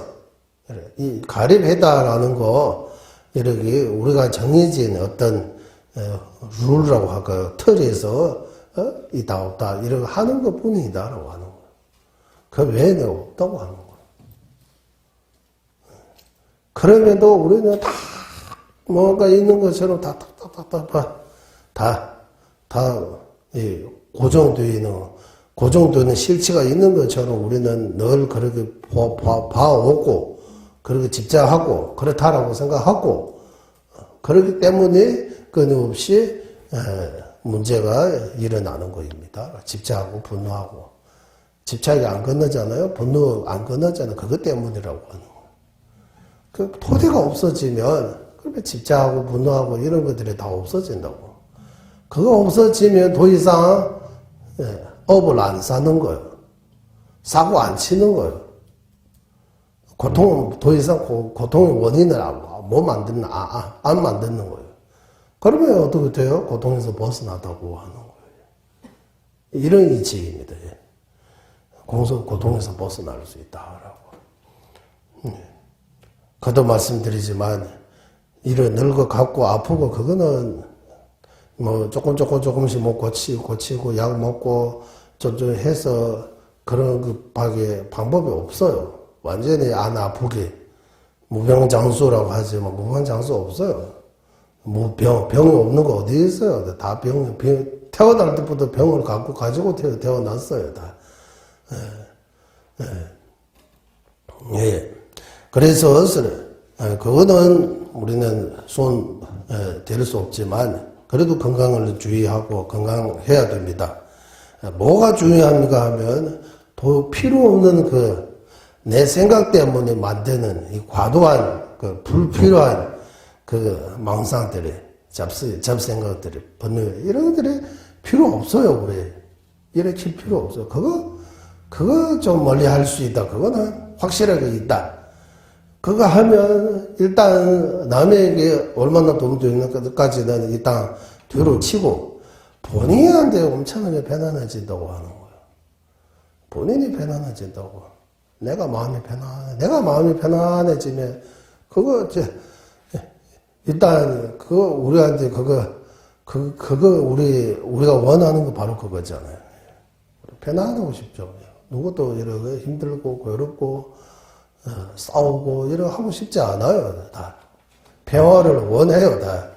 이 가립해다라는 거, 이렇게 우리가 정해진 어떤 룰이라고 할까요? 틀에서 있다 없다 이렇게 하는 것 뿐이다라고 하는 거예요. 그 외에는 없다고 하는 거예요. 그럼에도 우리는 다 뭔가 있는 것처럼 다 고정되는 실체가 있는 것처럼 우리는 늘 그렇게 봐오고, 그렇게 집착하고, 그렇다라고 생각하고, 그렇기 때문에 끊임없이 문제가 일어나는 것입니다. 집착하고, 분노하고. 집착이 안 끝나잖아요? 분노 안 끝나잖아요? 그것 때문이라고 하는 거예요. 그 토대가 없어지면, 그러면 집착하고, 분노하고, 이런 것들이 다 없어진다고. 그거 없어지면 더 이상, 업을 안 사는 거예요. 사고 안 치는 거예요. 더 이상 고통의 원인을 못 만드는, 안 만드는 거예요. 그러면 어떻게 돼요? 고통에서 벗어나다고 하는 거예요. 이런 이치입니다. 고통에서 벗어날 수 있다라고. 그도 말씀드리지만, 이를 늙어갖고 아프고, 그거는 뭐 조금씩 뭐 고치고 약 먹고 좀 해서 그런 그 방법이 없어요. 완전히 안 아프게 무병장수라고 하지만 무병장수 없어요. 뭐 병이 없는 거 어디 있어요? 다 병 태어날 때부터 병을 가지고 태어났어요. 다. 그래서 그거는 우리는 될 수 없지만. 그래도 건강을 주의하고 건강해야 됩니다. 뭐가 중요합니까 하면 필요 없는 내 생각 때문에 만드는 이 과도한 불필요한 망상들이 잡생각들이 번뇌 이런 것들이 필요 없어요. 우리 일으킬 필요 없어요. 그거 그거 좀 멀리 할 수 있다. 그거는 확실하게 있다. 그거 하면 일단 남에게 얼마나 도움 되는 것까지는 일단 뒤로 치고 본인한테 엄청나게 편안해진다고 하는 거예요. 본인이 편안해진다고. 내가 마음이 편안해지면 그거 이제 일단 그거 우리한테 그거 우리가 원하는 거 바로 그거잖아요. 편안하고 싶죠. 누구도 이렇게 힘들고 괴롭고 싸우고 이러 하고 싶지 않아요. 다 평화를 원해요. 다.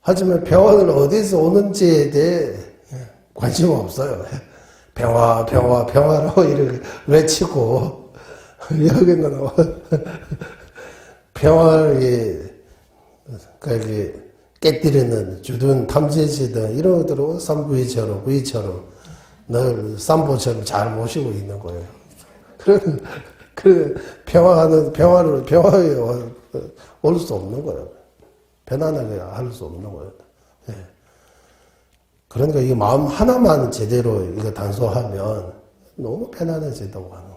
하지만 평화는 어디서 오는지에 대해 관심 없어요. 평화라고 이렇게 외치고 여기는 평화를 깨뜨리는 주둔 탐지지든 이런 것들은 삼부위처럼 부위처럼 늘 삼보처럼 잘 모시고 있는 거예요. 평화에 올 수 없는 거예요. 편안하게 할 수 없는 거예요. 예. 그러니까 이 마음 하나만 제대로 이거 단속하면 너무 편안해진다고 하는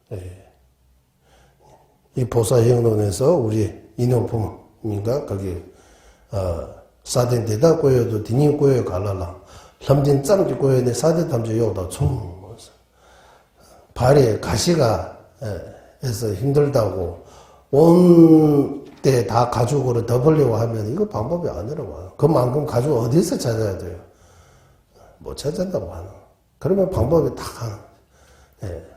거예요. 예. 이 보사행론에서 우리 인용품인가 거기 사된 대다 꼬여도 디니 꼬여 갈라라 lâm 짬기 꼬여네 사대 탐지 요다 총 발에 가시가 해서 힘들다고 온 때 다 가죽으로 덮으려고 하면 이거 방법이 아니라고. 그만큼 가죽 어디서 찾아야 돼요? 못 찾았다고 하는. 그러면 방법이 다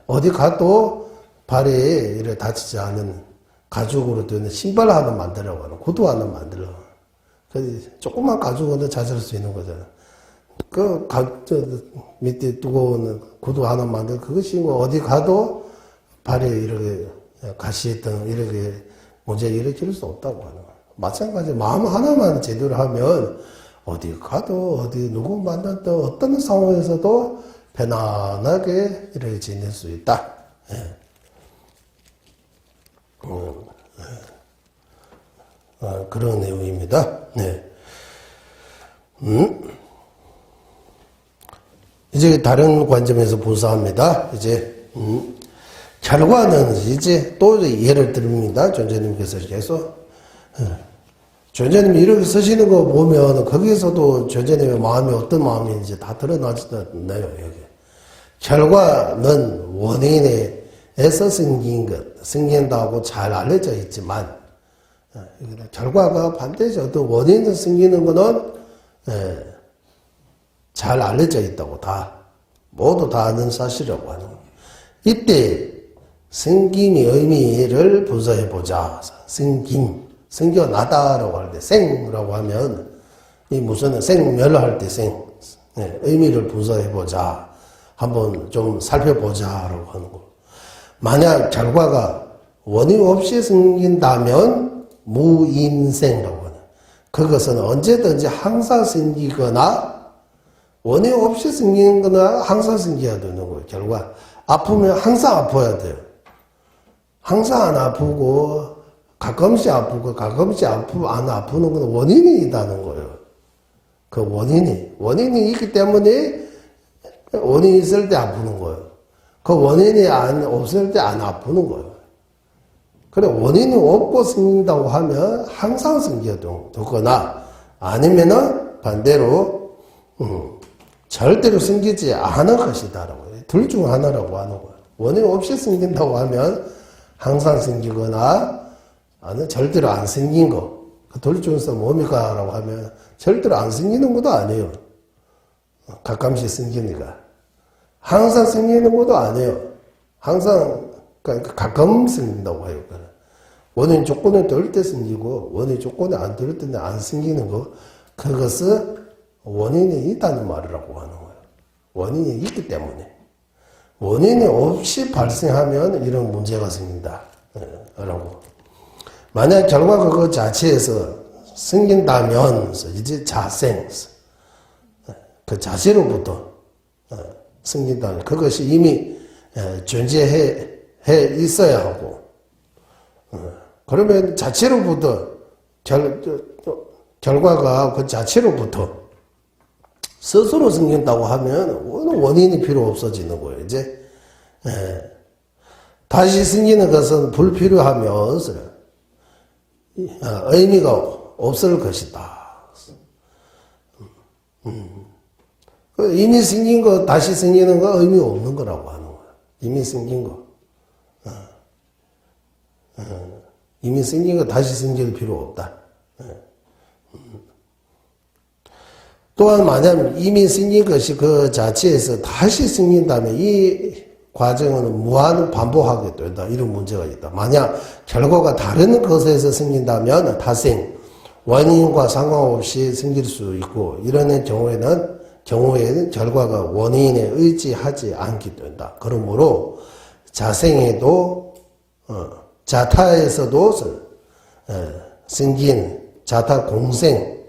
어디 가도 발에 이렇게 다치지 않은 가죽으로 되는 신발 하나 만들라고 하는. 구두 하나 만들라고 하는. 조그만 가죽으로 찾을 수 있는 거잖아요. 밑에 두꺼운 구두 하나 만들 그거 신고 어디 가도 발에 이렇게 가시등 이렇게 문제 일으킬 수 없다고 하는 거예요. 마찬가지 마음 하나만 제대로 하면 어디 가도 어디 누구 만났다 어떤 상황에서도 편안하게 이렇게 지낼 수 있다. 예. 그런 내용입니다. 네. 이제 다른 관점에서 분석합니다. 이제 결과는 이제 또 예를 듭니다. 존재님께서 계속 존재님이 이렇게 쓰시는 거 보면 거기에서도 존재님의 마음이 어떤 마음인지 다 드러나지네요. 여기 결과는 원인에서 생긴다고 잘 알려져 있지만 결과가 반드시 어떤 원인에서 생기는 거는 잘 알려져 있다고 모두 다 아는 사실이라고 하는 거예요. 이때 생김의 의미를 분석해보자. 생겨나다라고 할 때, 생라고 하면, 이 무슨 생멸할 때 의미를 분석해보자. 한번 좀 살펴보자라고 하는 거. 만약 결과가 원인 없이 생긴다면, 무인생이라고 하는. 그것은 언제든지 항상 생기거나, 원인 없이 생기는 거나 항상 생겨야 되는 거예요. 결과. 아프면 항상 아파야 돼요. 항상 안 아프고 가끔씩 아프고 가끔씩 안 아프는 건 원인이 있다는 거예요. 그 원인이 있기 때문에 원인이 있을 때 아프는 거예요. 그 원인이 없을 때 안 아프는 거예요. 그래 원인이 없고 생긴다고 하면 항상 생겨도거나 아니면은 반대로 절대로 생기지 않은 것이다라고 해요. 둘 중 하나라고 하는 거예요. 원인 없이 생긴다고 하면 항상 생기거나 아니 절대로 안 생긴 거. 그 둘 중에서 뭡니까라고 하면 절대로 안 생기는 것도 아니에요. 가끔씩 생기니까. 항상 생기는 것도 아니에요. 항상 그러니까 가끔 생긴다고 해요. 원인 조건에 들 때 생기고 원인 조건에 안 들 때는 안 생기는 거. 그것은 원인이 있다는 말이라고 하는 거예요. 원인이 있기 때문에. 원인이 없이 발생하면 이런 문제가 생긴다. 라고. 만약 결과가 그 자체에서 생긴다면, 이제 자생, 그 자체로부터 생긴다면, 그것이 이미 존재해 있어야 하고, 그러면 자체로부터, 결과가 그 자체로부터 스스로 생긴다고 하면 원인이 필요 없어지는 거예요. 이제 다시 생기는 것은 불필요하며 의미가 없을 것이다. 이미 생긴 거 다시 생기는 거 의미 없는 거라고 하는 거야. 이미 생긴 거. 이미 생긴 거 다시 생길 필요 없다. 또한 만약 이미 생긴 것이 그 자체에서 다시 생긴다면 이 과정은 무한 반복하게 된다. 이런 문제가 있다. 만약 결과가 다른 것에서 생긴다면 타생, 원인과 상관없이 생길 수 있고 이런 경우에는 결과가 원인에 의지하지 않게 된다. 그러므로 자생에도 자타에서도 생긴 자타 공생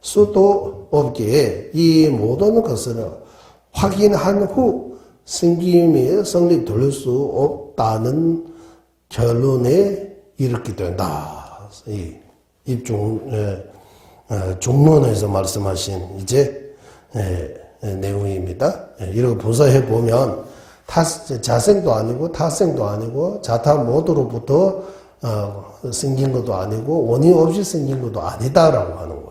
수도 없기에 이 모든 것을 확인한 후 생김이 성립될 수 없다는 결론에 이르게 된다. 이 종론에서 말씀하신 이제 내용입니다. 이렇게 분석해 보면 자생도 아니고 타생도 아니고 자타 모드로부터 생긴 것도 아니고 원인 없이 생긴 것도 아니다라고 하는 거예요.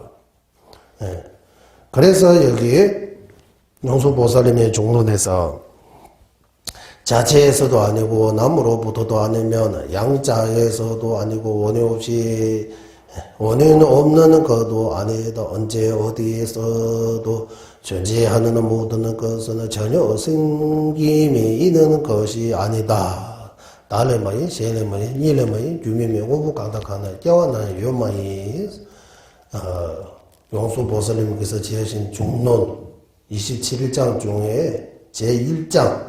그래서 여기에 용수보살님의 종론에서 자체에서도 아니고 남으로부터도 아니면 양자에서도 아니고 원인 없는 것도 아니다. 언제 어디에서도 존재하는 모든 것은 전혀 생김이 있는 것이 아니다. 달레마이, 셀레마이, 니레마이, 유미미, 오부강닥하나, 깨와나, 요마이, 용수보살님께서 지으신 중론 27장 중에 제1장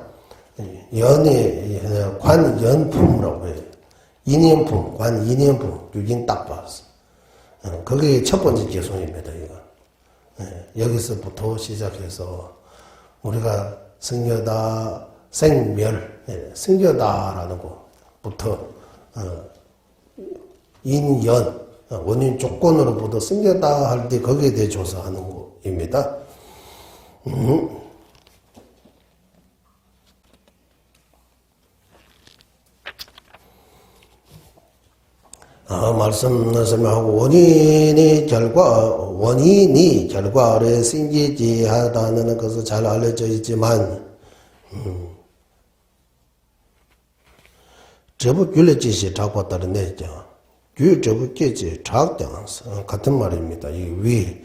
관연품이라고 해요. 인연품, 관인연품, 유진 딱 봤어. 그게 첫 번째 개송입니다, 이거. 여기서부터 시작해서 우리가 생겨다, 생멸, 생겨다라는 것부터 인연, 원인 조건으로부터 생겨다 할 때 거기에 대해 조사하는 것입니다. 설명하고 원인이 결과를 생기지 하다는 것은 잘 알려져 있지만 저부 귤레지시 자고 따른 내죠. 저부 깨지 작당스 같은 말입니다. 이 위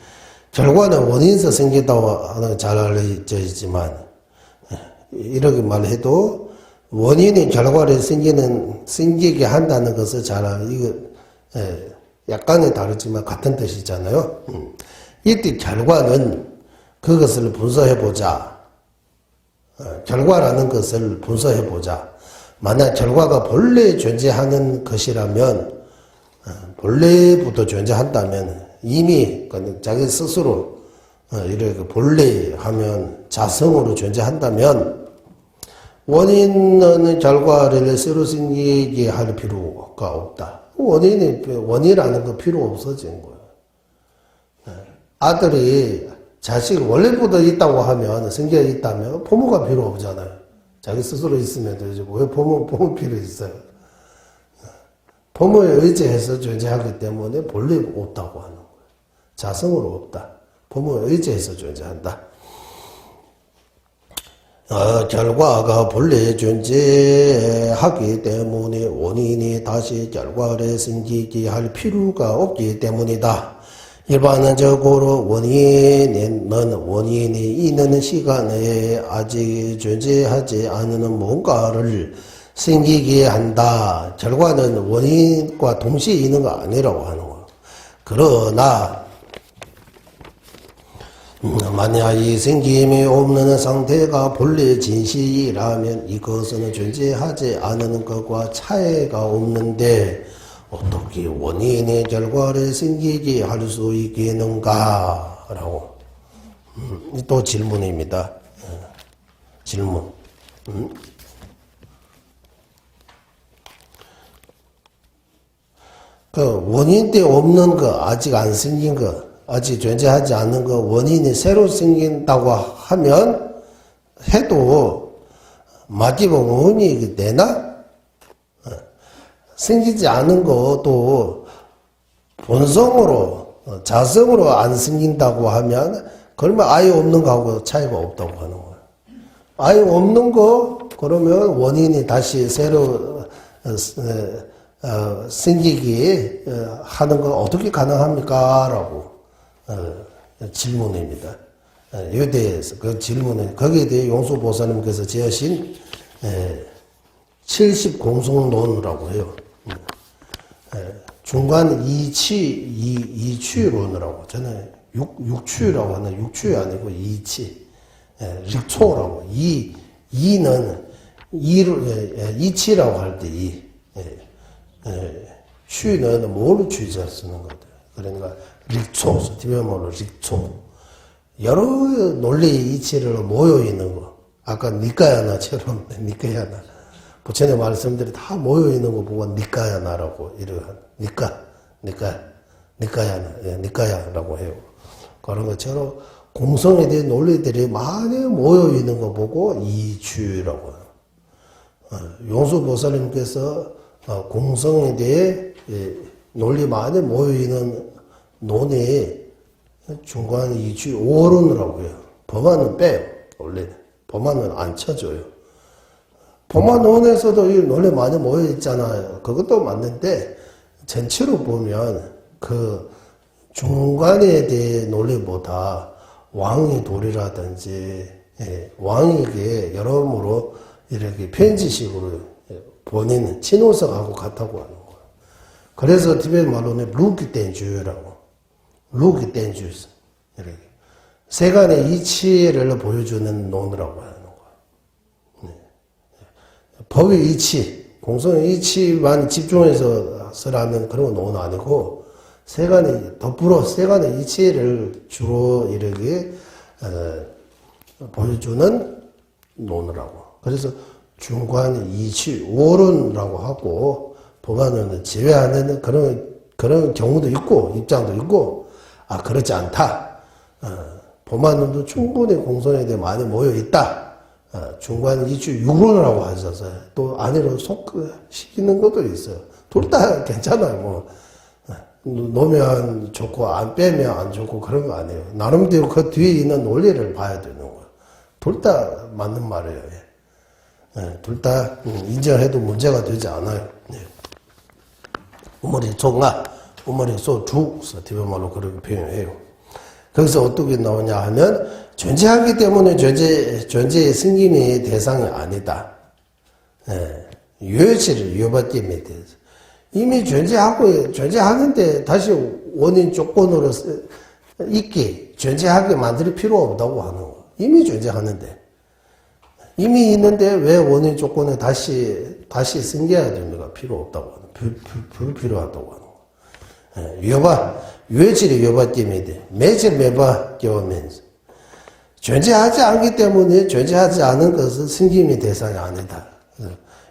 결과는 원인에서 생긴다고 하는 잘 알려져 있지만 이렇게 말해도 원인이 결과를 생기게 한다는 것을 이거 약간은 다르지만 같은 뜻이잖아요. 이때 결과는 그것을 분석해보자. 결과라는 것을 분석해보자. 만약 결과가 본래 존재하는 것이라면, 본래부터 존재한다면, 이미 자기 스스로 이렇게 본래 하면 자성으로 존재한다면, 원인은 결과를 새로 생기게 할 필요가 없다. 원이라는 거 필요 없어진 거예요. 아들이 자식 원래부터 있다고 하면, 생겨 있다면, 부모가 필요 없잖아요. 자기 스스로 있으면 되죠. 왜 부모 필요 있어요? 부모에 의지해서 존재하기 때문에 본래 없다고 하는 거예요. 자성으로 없다. 부모에 의지해서 존재한다. 결과가 본래 존재하기 때문에 원인이 다시 결과를 생기게 할 필요가 없기 때문이다. 일반적으로 원인이 있는 시간에 아직 존재하지 않는 뭔가를 생기게 한다. 결과는 원인과 동시에 있는 거 아니라고 하는 거예요. 그러나 만약 이 생김이 없는 상태가 본래 진실이라면 이것은 존재하지 않는 것과 차이가 없는데 어떻게 원인의 결과를 생기게 할 수 있겠는가? 라고. 또 질문입니다. 질문. 그 원인 때 없는 거, 아직 안 생긴 거, 아직 존재하지 않는 거 원인이 새로 생긴다고 하면 해도 마디가 원인이 되나? 생기지 않은 것도 본성으로 자성으로 안 생긴다고 하면 그러면 아예 없는 거하고 차이가 없다고 하는 거예요. 아예 없는 거 그러면 원인이 다시 새로 생기게 하는 건 어떻게 가능합니까? 라고 질문입니다. 이에 대해서 그 질문은 거기에 대해 용수보살님께서 지으신 70공성론이라고 해요. 중간 이치론이라고 저는 육추라고 하는 육추이 아니고 이치 릭초라고 이는 이치라고 할 때 추는 뭐로 추자 쓰는 거죠. 그러니까 릭초 티베모로 릭초 여러 논리 이치를 모여 있는 거 아까 니까야나처럼 니까야나 부처님 말씀들이 다 모여 있는 거 보고 니까야나라고 이러한 니까야라고 해요. 그런 것처럼 공성에 대한 논리들이 많이 모여 있는 거 보고 이추라고 해요. 용수보살님께서 공성에 대해 논리 많이 모여 있는 논에 중간 이추 오론이라고 해요. 법안은 빼요. 원래 법안은 안 쳐줘요. 법안론에서도 이 논리 많이 모여 있잖아요. 그것도 맞는데 전체로 보면 그 중간에 대해 논리보다 왕의 도리라든지 왕에게 여러모로 이렇게 편지식으로 본인 친호석하고 같다고 하는 거예요. 그래서 티베트 말로는 루기텐주라고 루기텐주 이렇게 세간의 이치를 보여주는 논이라고 하는 거예요. 법의 이치, 공성의 이치만 집중해서 쓰라는 그런 논은 아니고 세간의 덧불어 세간의 이치를 주로 이렇게 보여주는 논이라고. 그래서 중간 이치 오론이라고 하고 법안은 제외하는 그런 경우도 있고 입장도 있고 그렇지 않다. 법안도 충분히 공성에 대해 많이 모여 있다. 중간 이치 유론이라고 하셔서 또 안으로 속시키는 것도 있어요. 둘 다 괜찮아요. 뭐 놓으면 좋고 안 빼면 안 좋고 그런 거 아니에요. 나름대로 그 뒤에 있는 논리를 봐야 되는 거예요. 둘 다 맞는 말이에요. 둘 다 인정해도 문제가 되지 않아요. 우머리 종아, 우머리 소주, 티베말로 그렇게 표현해요. 거기서 어떻게 나오냐 하면 존재하기 때문에 존재의 승김의 대상이 아니다. 유효치를 유효받기에 대해서 이미 존재하는데 다시 원인 조건으로 있게 존재하게 만들 필요 없다고 하는 거. 이미 존재하는데 이미 있는데 왜 원인 조건에 다시 생겨야 됩니까? 필요 없다고 하는 불필요하다고 하는 거. 유효치를 유효받기에 대해 매질 매바 겨우면서 존재하지 않기 때문에 존재하지 않은 것은 승김의 대상이 아니다.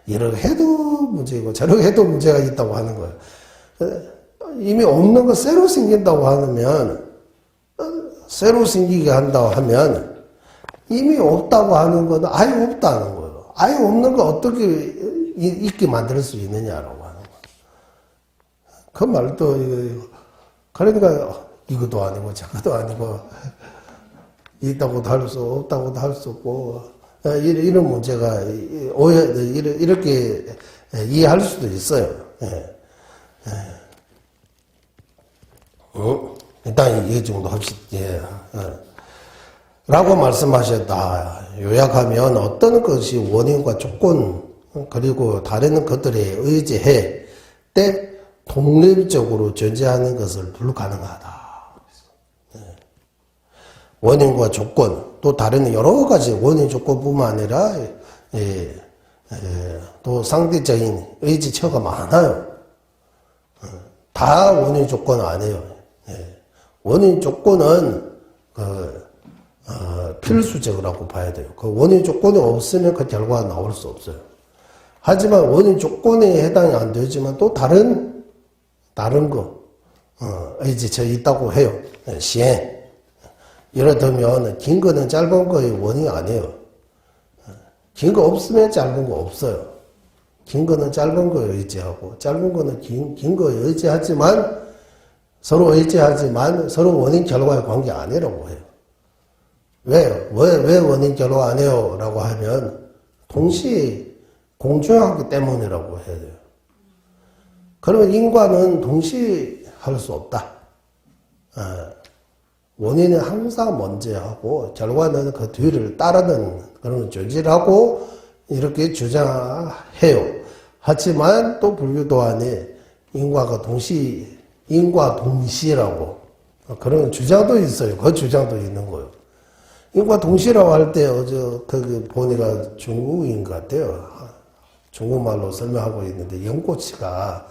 이렇게 해도 문제고 저렇게 해도 문제가 있다고 하는 거예요. 이미 없는 거 새로 생긴다고 하면 새로 생기게 한다고 하면 이미 없다고 하는 건 아예 없다는 거예요. 아예 없는 거 어떻게 있게 만들 수 있느냐라고 하는 거예요. 그 말도 그러니까 이것도 아니고 저것도 아니고 있다고도 할 수 없다고도 할 수 없고 이런 문제가 이렇게 이해할 수도 있어요. 일단 이 정도 합시다. 라고 말씀하셨다. 요약하면 어떤 것이 원인과 조건 그리고 다른 것들에 의지해 때 독립적으로 존재하는 것을 불가능하다. 원인과 조건 또 다른 여러 가지 원인 조건뿐만 아니라 또 상대적인 의지처가 많아요. 다 원인 조건은 아니에요. 원인 조건은 필수적이라고 봐야 돼요. 그 원인 조건이 없으면 그 결과가 나올 수 없어요. 하지만 원인 조건에 해당이 안 되지만 또 다른 거 의지처 있다고 해요. 시행. 예를 들면 긴 거는 짧은 거의 원인이 아니에요. 긴 거 없으면 짧은 거 없어요. 긴 거는 짧은 거에 의지하고 짧은 거는 긴 거에 의지하지만 서로 의지하지만 서로 원인 결과의 관계 아니라고 해요. 왜요? 왜 원인 결과 아니에요? 라고 하면 동시에 공존하기 때문이라고 해야 돼요. 그러면 인과는 동시에 할 수 없다. 원인은 항상 먼저 하고 결과는 그 뒤를 따르는 그런 조지라고 이렇게 주장해요. 하지만 또 불교도 안에 인과 동시라고 그런 주장도 있어요. 그 주장도 있는 거예요. 인과 동시라고 할 때 어제 보니까 중국인 것 같아요. 중국말로 설명하고 있는데 연꽃이가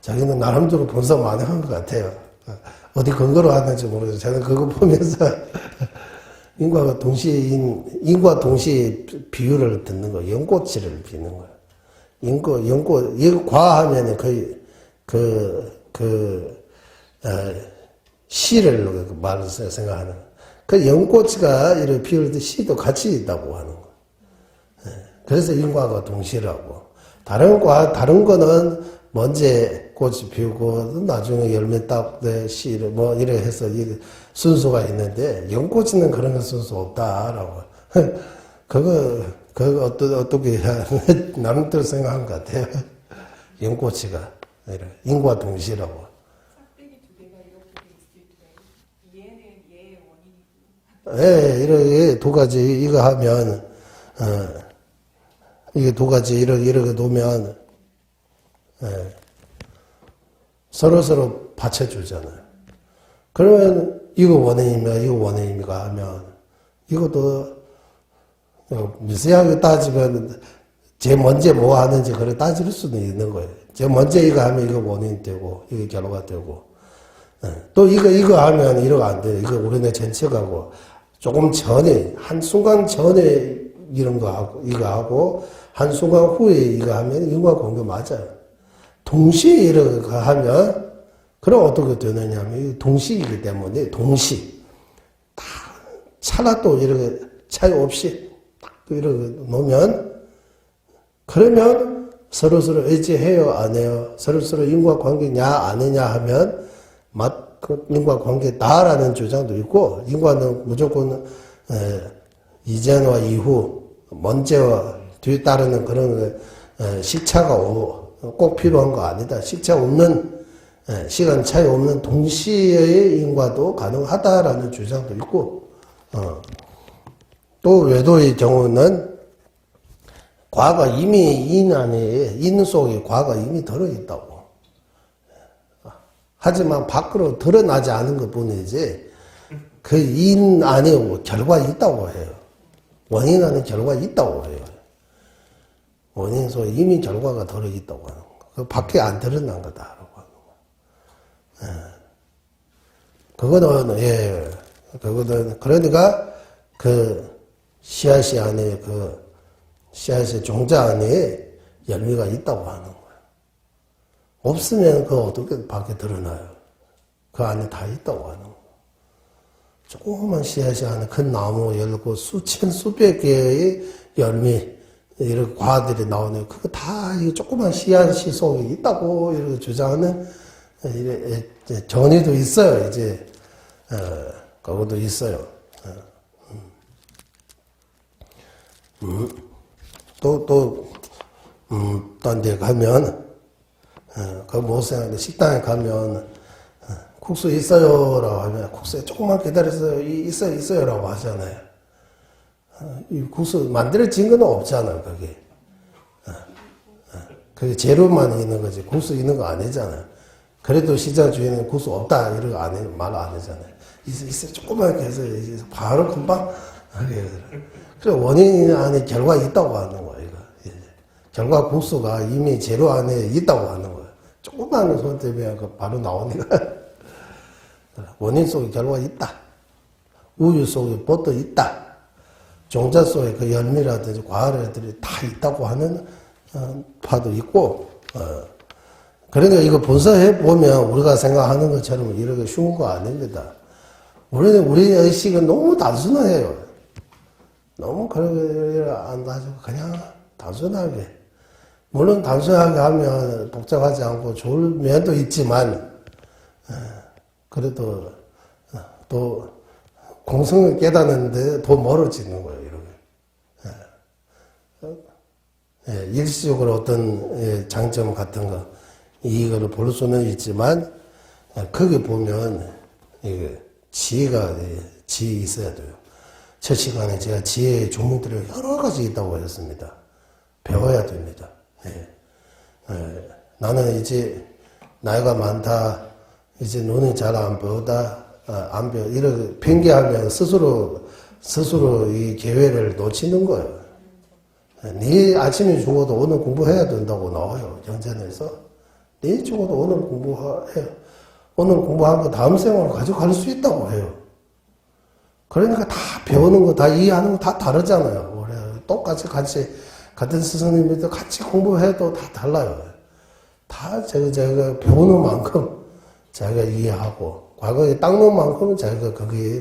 자기는 나름대로 분석 많이 한 것 같아요. 어디 근거로 하는지 모르겠어요. 저는 그거 보면서 인과 동시에 비유를 듣는 거예요. 연꽃이를 비는 거예요. 연꽃, 이거 과하면 거의 시를 말을 생각하는 거예요. 그 연꽃이가 이렇게 피울 때 시도 같이 있다고 하는 거예요. 그래서 인과가 동시라고. 다른 거는 먼저 꽃이 피우고 나중에 열매 따고 씨를 뭐 이래 해서 순서가 있는데 연꽃은 그런 순서 없다라고. 그거 어떻게 나름대로 생각한 것 같아요. 연꽃이가 인과 동시라고. 싹배기 두 개가 이렇게 있을 때 얘는 얘의 원인이고. 예, 이렇게 두 가지 이거 하면 이게 두 가지 이렇게 놓으면 서로 받쳐주잖아요. 그러면 이거 원인입니까 하면 이것도 미세하게 따지면 제일 먼저 뭐 하는지 그걸 따질 수도 있는 거예요. 제일 먼저 이거 하면 이거 원인이 되고 이게 결과가 되고 또 이거 하면 이러가 안 돼요. 이거 우리네 전체가고 조금 전에 한순간 전에 이런 거 하고 이거 하고 한순간 후에 이거 하면 인과관계 맞아요. 동시에 이렇게 하면 그럼 어떻게 되느냐 하면 동시이기 때문에 동시 다 차라도 이렇게 차이 없이 딱 이렇게 놓으면 그러면 서로서로 의지해요 안 해요? 서로서로 인과관계냐 아니냐 하면 인과관계다라는 주장도 있고 인과는 무조건 이전과 이후 먼저와 뒤에 따르는 그런 시차가 꼭 필요한 거 아니다. 시차 없는 시간 차이 없는 동시의 인과도 가능하다라는 주장도 있고 또 외도의 경우는 과가 이미 인 안에 인 속에 과가 이미 들어있다고. 하지만 밖으로 드러나지 않은 것뿐이지 그 인 안에 결과 있다고 해요. 원인 안에 결과 있다고 해요. 원인 속에 이미 결과가 들어있다고 하는 거. 그 밖에 안 드러난 거다라고 하는 거. 그거는 그러니까 그 씨앗이 안에 씨앗의 종자 안에 열매가 있다고 하는 거예요. 없으면 그 어떻게 밖에 드러나요? 그 안에 다 있다고 하는 거예요. 조그만 씨앗이 안에 큰 나무 열고 수천 수백 개의 열매 이런 과들이 나오네요. 그거 다 이 조그만 씨앗이 속에 있다고 이렇게 주장하는 전의도 있어요. 이제 그것도 있어요. 딴 데 가면 그 못 생각하는데 식당에 가면 국수 있어요라고 하면 국수에 조금만 기다려서 있어요라고 하잖아요. 이 국수 만들어진 건 없잖아요. 그게 재료만 있는 거지 국수 있는 거 아니잖아요. 그래도 시장 주인은 국수 없다 이런 거 말 안 하잖아요. 있어 조금만 해서 바로 금방 그래서 원인 안에 결과 있다고 하는 거예요. 결과 국수가 이미 재료 안에 있다고 하는 거예요. 조금만 손 대면 바로 나오니까 원인 속에 결과 있다. 우유 속에 버터 있다. 종자 속에 그 열매라든지 과일들이 다 있다고 하는 파도 있고 그러니까 이거 분석해 보면 우리가 생각하는 것처럼 이렇게 쉬운 거 아닙니다. 우리 의식은 너무 단순해요. 너무 그렇게 안 가지고 그냥 단순하게. 물론 단순하게 하면 복잡하지 않고 좋을 면도 있지만, 그래도 또 공성을 깨닫는데 더 멀어지는 거예요, 이렇게. 일시적으로 어떤 장점 같은 거, 이거를 볼 수는 있지만, 거기 보면, 지혜가, 지혜 있어야 돼요. 첫 시간에 제가 지혜의 종류들이 여러 가지 있다고 했습니다. 배워야 됩니다. 나는 이제 나이가 많다, 이제 눈이 잘 안 보다, 안 배워. 이렇게 핑계하면 스스로 이 기회를 놓치는 거예요. 내일 아침에 죽어도 오늘 공부해야 된다고 나와요. 경전에서. 내일 죽어도 오늘 공부해요. 오늘 공부하고 다음 생활을 가져갈 수 있다고 해요. 그러니까 다 배우는 거, 다 이해하는 거 다 다르잖아요. 똑같이 같은 스승님들도 같이 공부해도 다 달라요. 다 제가 배우는 만큼 자기가 이해하고, 과거에 닦는 만큼은 자기가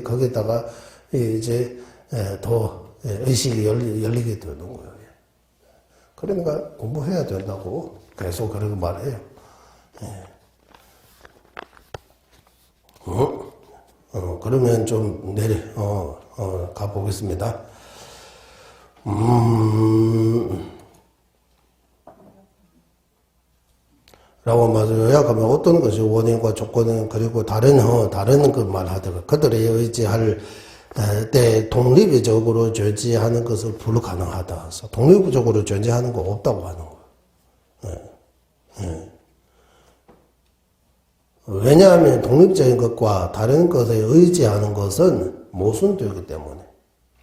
거기에다가 이제 더 의식이 열리게 되는 거예요. 그러니까 공부해야 된다고 계속 그렇게 말해요. 그러면 좀 가보겠습니다. 라고 말해서 요약하면 어떤 것이 원인과 조건은 그리고 다른 그 말하더라고요. 그들의 의지할 때 독립적으로 존재하는 것을 불가능하다. 그래서 독립적으로 존재하는 거 없다고 하는 거예요. 왜냐하면 독립적인 것과 다른 것에 의지하는 것은 모순되기 때문에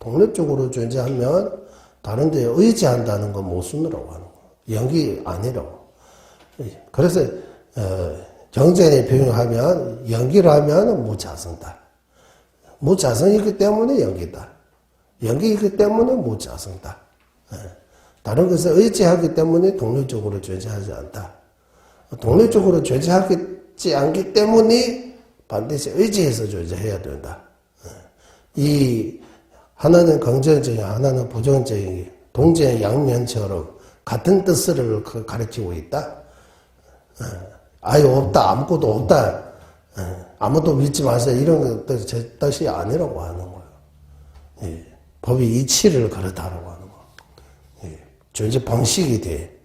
독립적으로 존재하면 다른 데에 의지한다는 건 모순이라고 하는 거예요. 연기 아니라고. 그래서 경전에 표현하면 연기를 하면 무자성다. 무자성이기 때문에 연기다. 연기이기 때문에 무자성다. 다른 것에 의지하기 때문에 독립적으로 존재하지 않다. 독립적으로 존재하지 않기 때문에 반드시 의지해서 존재해야 된다. 이 하나는 긍정적인, 하나는 부정적인 동전의 양면처럼 같은 뜻을 가리키고 있다. 아예 없다, 아무것도 없다, 아무도 믿지 마세요, 이런 뜻이 아니라고 하는 거예요. 법이 이치를 그렇다라고 하는 거예요. 존재 방식이 돼.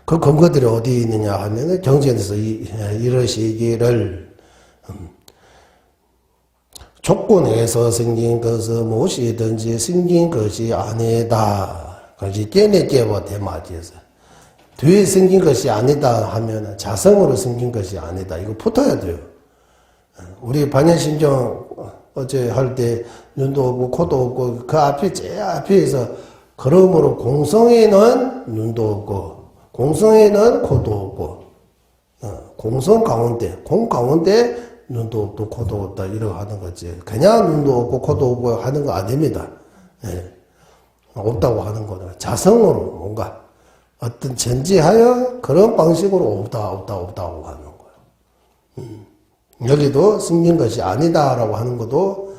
그 근거들이 어디 있느냐 하면은 경전에서 이러시기를 조건에서 생긴 것은 무엇이든지 생긴 것이 아니다. 그것이 깨내깨와 대마지에서 뒤에 생긴 것이 아니다 하면 자성으로 생긴 것이 아니다. 이거 붙어야 돼요. 우리 반야심경 어제 할 때 눈도 없고 코도 없고 그 앞에 제일 앞에서 그러므로 공성에는 눈도 없고 공성에는 코도 없고 공성 가운데 공 가운데 눈도 없고 코도 없다 이러고 하는 거지. 그냥 눈도 없고 코도 없고 하는 거 아닙니다. 없다고 하는 거는 자성으로 뭔가 어떤 전제하여 그런 방식으로 없다고 하는 거예요. 여기도 생긴 것이 아니다라고 하는 것도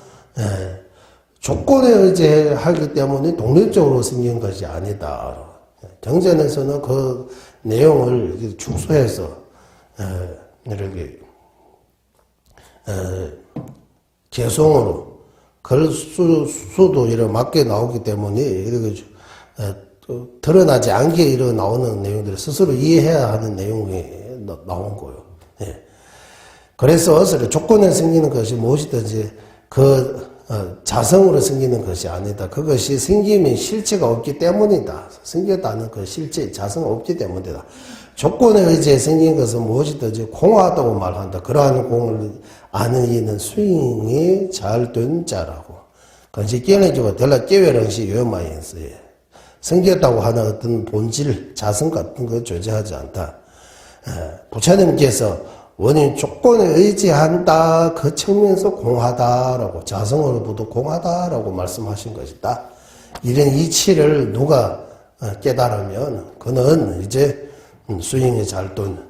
조건에 의지하기 때문에 독립적으로 생긴 것이 아니다. 경전에서는 그 내용을 축소해서 이렇게 개성으로 글 수도 이렇게 맞게 나오기 때문에 이렇게 드러나지 않게 이렇게 나오는 내용들을 스스로 이해해야 하는 내용이 나온 거예요. 그래서 조건에 생기는 것이 무엇이든지 자성으로 생기는 것이 아니다. 그것이 생기면 실체가 없기 때문이다. 생겼다는 그 실체, 자성 없기 때문이다. 조건에 의지해 생긴 것은 무엇이든지 공하다고 말한다. 그러한 공을 아는 이는 수행이 잘 된 자라고. 그것이 깨내지고 될라 깨외랑시 요마인스에 생겼다고 하는 어떤 본질, 자성 같은 거 존재하지 않다. 부처님께서 원인 조건에 의지한다. 그 측면에서 공하다라고, 자성으로부터 공하다라고 말씀하신 것이다. 이런 이치를 누가 깨달으면 그는 이제 수행이 잘 도는,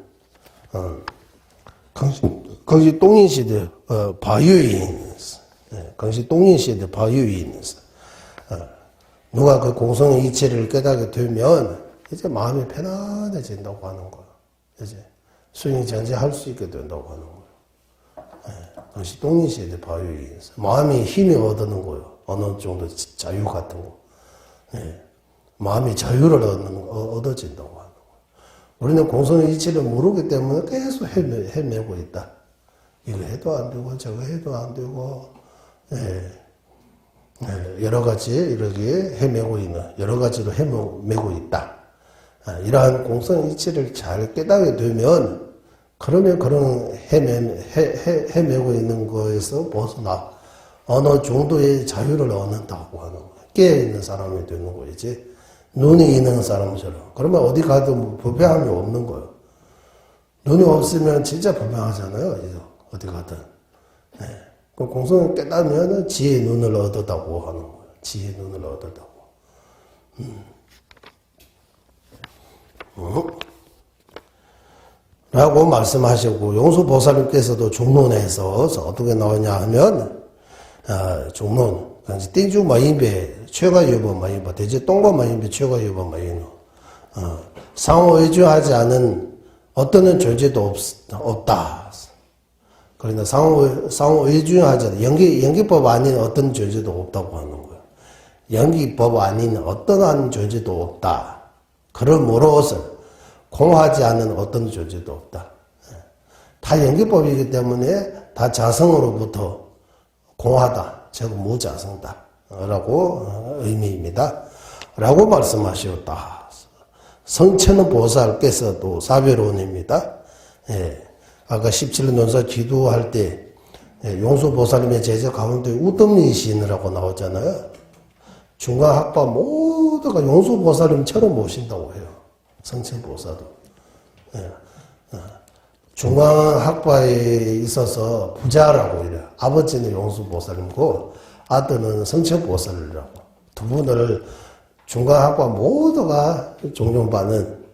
강시 동인시대, 바유에 있는, 강시 동인시대 바유에 있는, 누가 그 공성의 이치를 깨닫게 되면, 이제 마음이 편안해진다고 하는 거야. 이제 수행 전제할 수 있게 된다고 하는 거야. 강시 동인시대 바유에 있는, 마음이 힘이 얻는 거예요. 어느 정도 자유 같은 거. 마음이 자유를 얻어진다고 하는 거예요. 우리는 공성의 이치를 모르기 때문에 계속 헤매고 있다. 이거 해도 안 되고, 저거 해도 안 되고, 여러 가지 이렇게 헤매고 있는, 여러 가지로 헤매고 있다. 이러한 공성의 이치를 잘 깨닫게 되면, 그러면 그런 헤매고 있는 거에서 벗어나, 어느 정도의 자유를 얻는다고 하는 거예요. 깨어있는 사람이 되는 거지. 눈이 있는 사람처럼. 그러면 어디 가도 불편함이 없는 거예요. 눈이 없으면 진짜 불편하잖아요. 어디 가든. 그 공성을 깨닫으면 지혜의 눈을 얻었다고 하는 거예요. 지혜의 눈을 얻었다고. 라고 말씀하시고, 용수보살님께서도 종론에서 어떻게 나오냐 하면, 종론, 띵주 마인배, 최가유보 마인바, 대제 똥과 마인배, 최가유보 마인노. 상호의주하지 않은 어떤 존재도 없다. 그러니까 상호의주하지 않은, 연기법 아닌 어떤 존재도 없다고 하는 거예요. 연기법 아닌 어떠한 존재도 없다. 그러므로서 공하지 않은 어떤 존재도 없다. 다 연기법이기 때문에 다 자성으로부터 공하다. 즉 무자성다. 라고 의미입니다. 라고 말씀하셨다. 성천은 보살께서도 사별론입니다. 아까 17년 논사 기도할 때 용수보살님의 제자 가운데 우뜸리신이라고 나오잖아요. 중간학파 모두가 용수보살님처럼 모신다고 해요. 성천보살도. 중앙학파에 있어서 부자라고 이래요. 아버지는 용수보살님고 아들은 성천보살이라고. 두 분을 중앙학파 모두가 존경받는,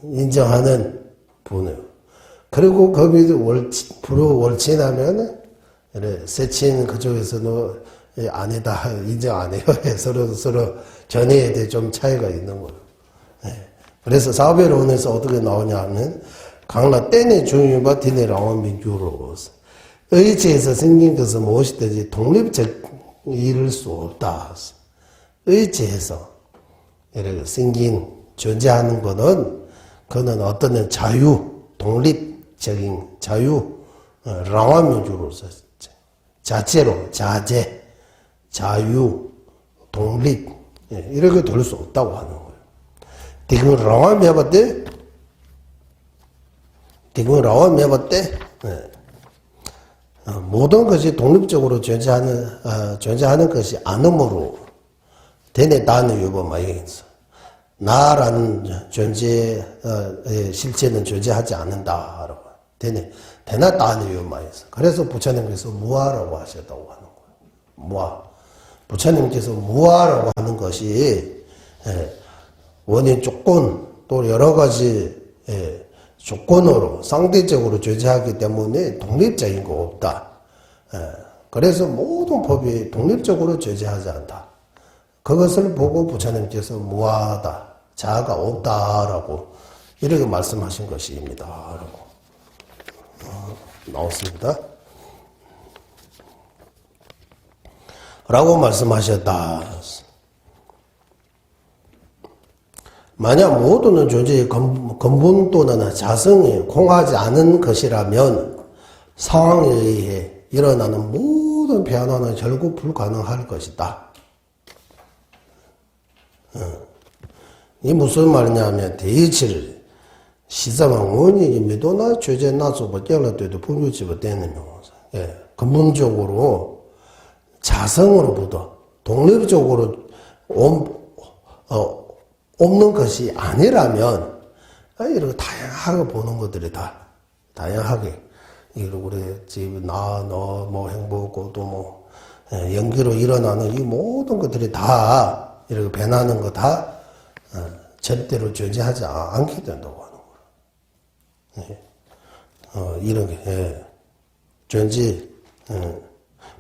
인정하는 분이에요. 그리고 거기도 월친하면 세친 그쪽에서는 아니다, 인정 안 해요. 서로 전해에 대해 좀 차이가 있는 거예요. 그래서 사별론에서 어떻게 나오냐 하면 강라 떼내 중유바 디네 라원 민주로서 의지에서 생긴 것은 무엇이든지 독립적 이룰 수 없다. 의지에서 이렇게 생긴 존재하는 것은 그는 어떤 자유, 독립적인 자유, 라원 민주로서 자체로 자제, 자유, 독립 이렇게 될 수 없다고 하는 거예요. 지금 라원 매바 때 모든 것이 독립적으로 존재하는 것이 아님으로 대내 다는 유범마이겠어. 나라는 존재의 실체는 존재하지 않는다라고. 대나 다는 유범마이겠어. 그래서 부처님께서 무아라고 하셨다고 하는 거예요. 무아. 부처님께서 무아라고 하는 것이 원인 조건 또 여러 가지 조건으로 상대적으로 존재하기 때문에 독립적인 거 없다. 그래서 모든 법이 독립적으로 존재하지 않다. 그것을 보고 부처님께서 무아하다, 자아가 없다라고 이렇게 말씀하신 것입니다. 라고 나왔습니다. 라고 말씀하셨다. 만약 모든 존재의 근본도나 자성이 공하지 않은 것이라면 상황에 의해 일어나는 모든 변화는 결국 불가능할 것이다. 이 무슨 말이냐면 대이치를 시자왕 원인이 미도나 죄제 나서버 깨어나도 분유집어 되는 명사. 근본적으로 자성으로부터 독립적으로 없는 것이 아니라면 이렇게 다양하게 보는 것들이 다 다양하게 우리 집 나 너 뭐 행복 또 연기로 일어나는 이 모든 것들이 다 이렇게 변하는 거 다 절대로 존재하지 않게 된다고 하는 거예요. 이런 게, 존재,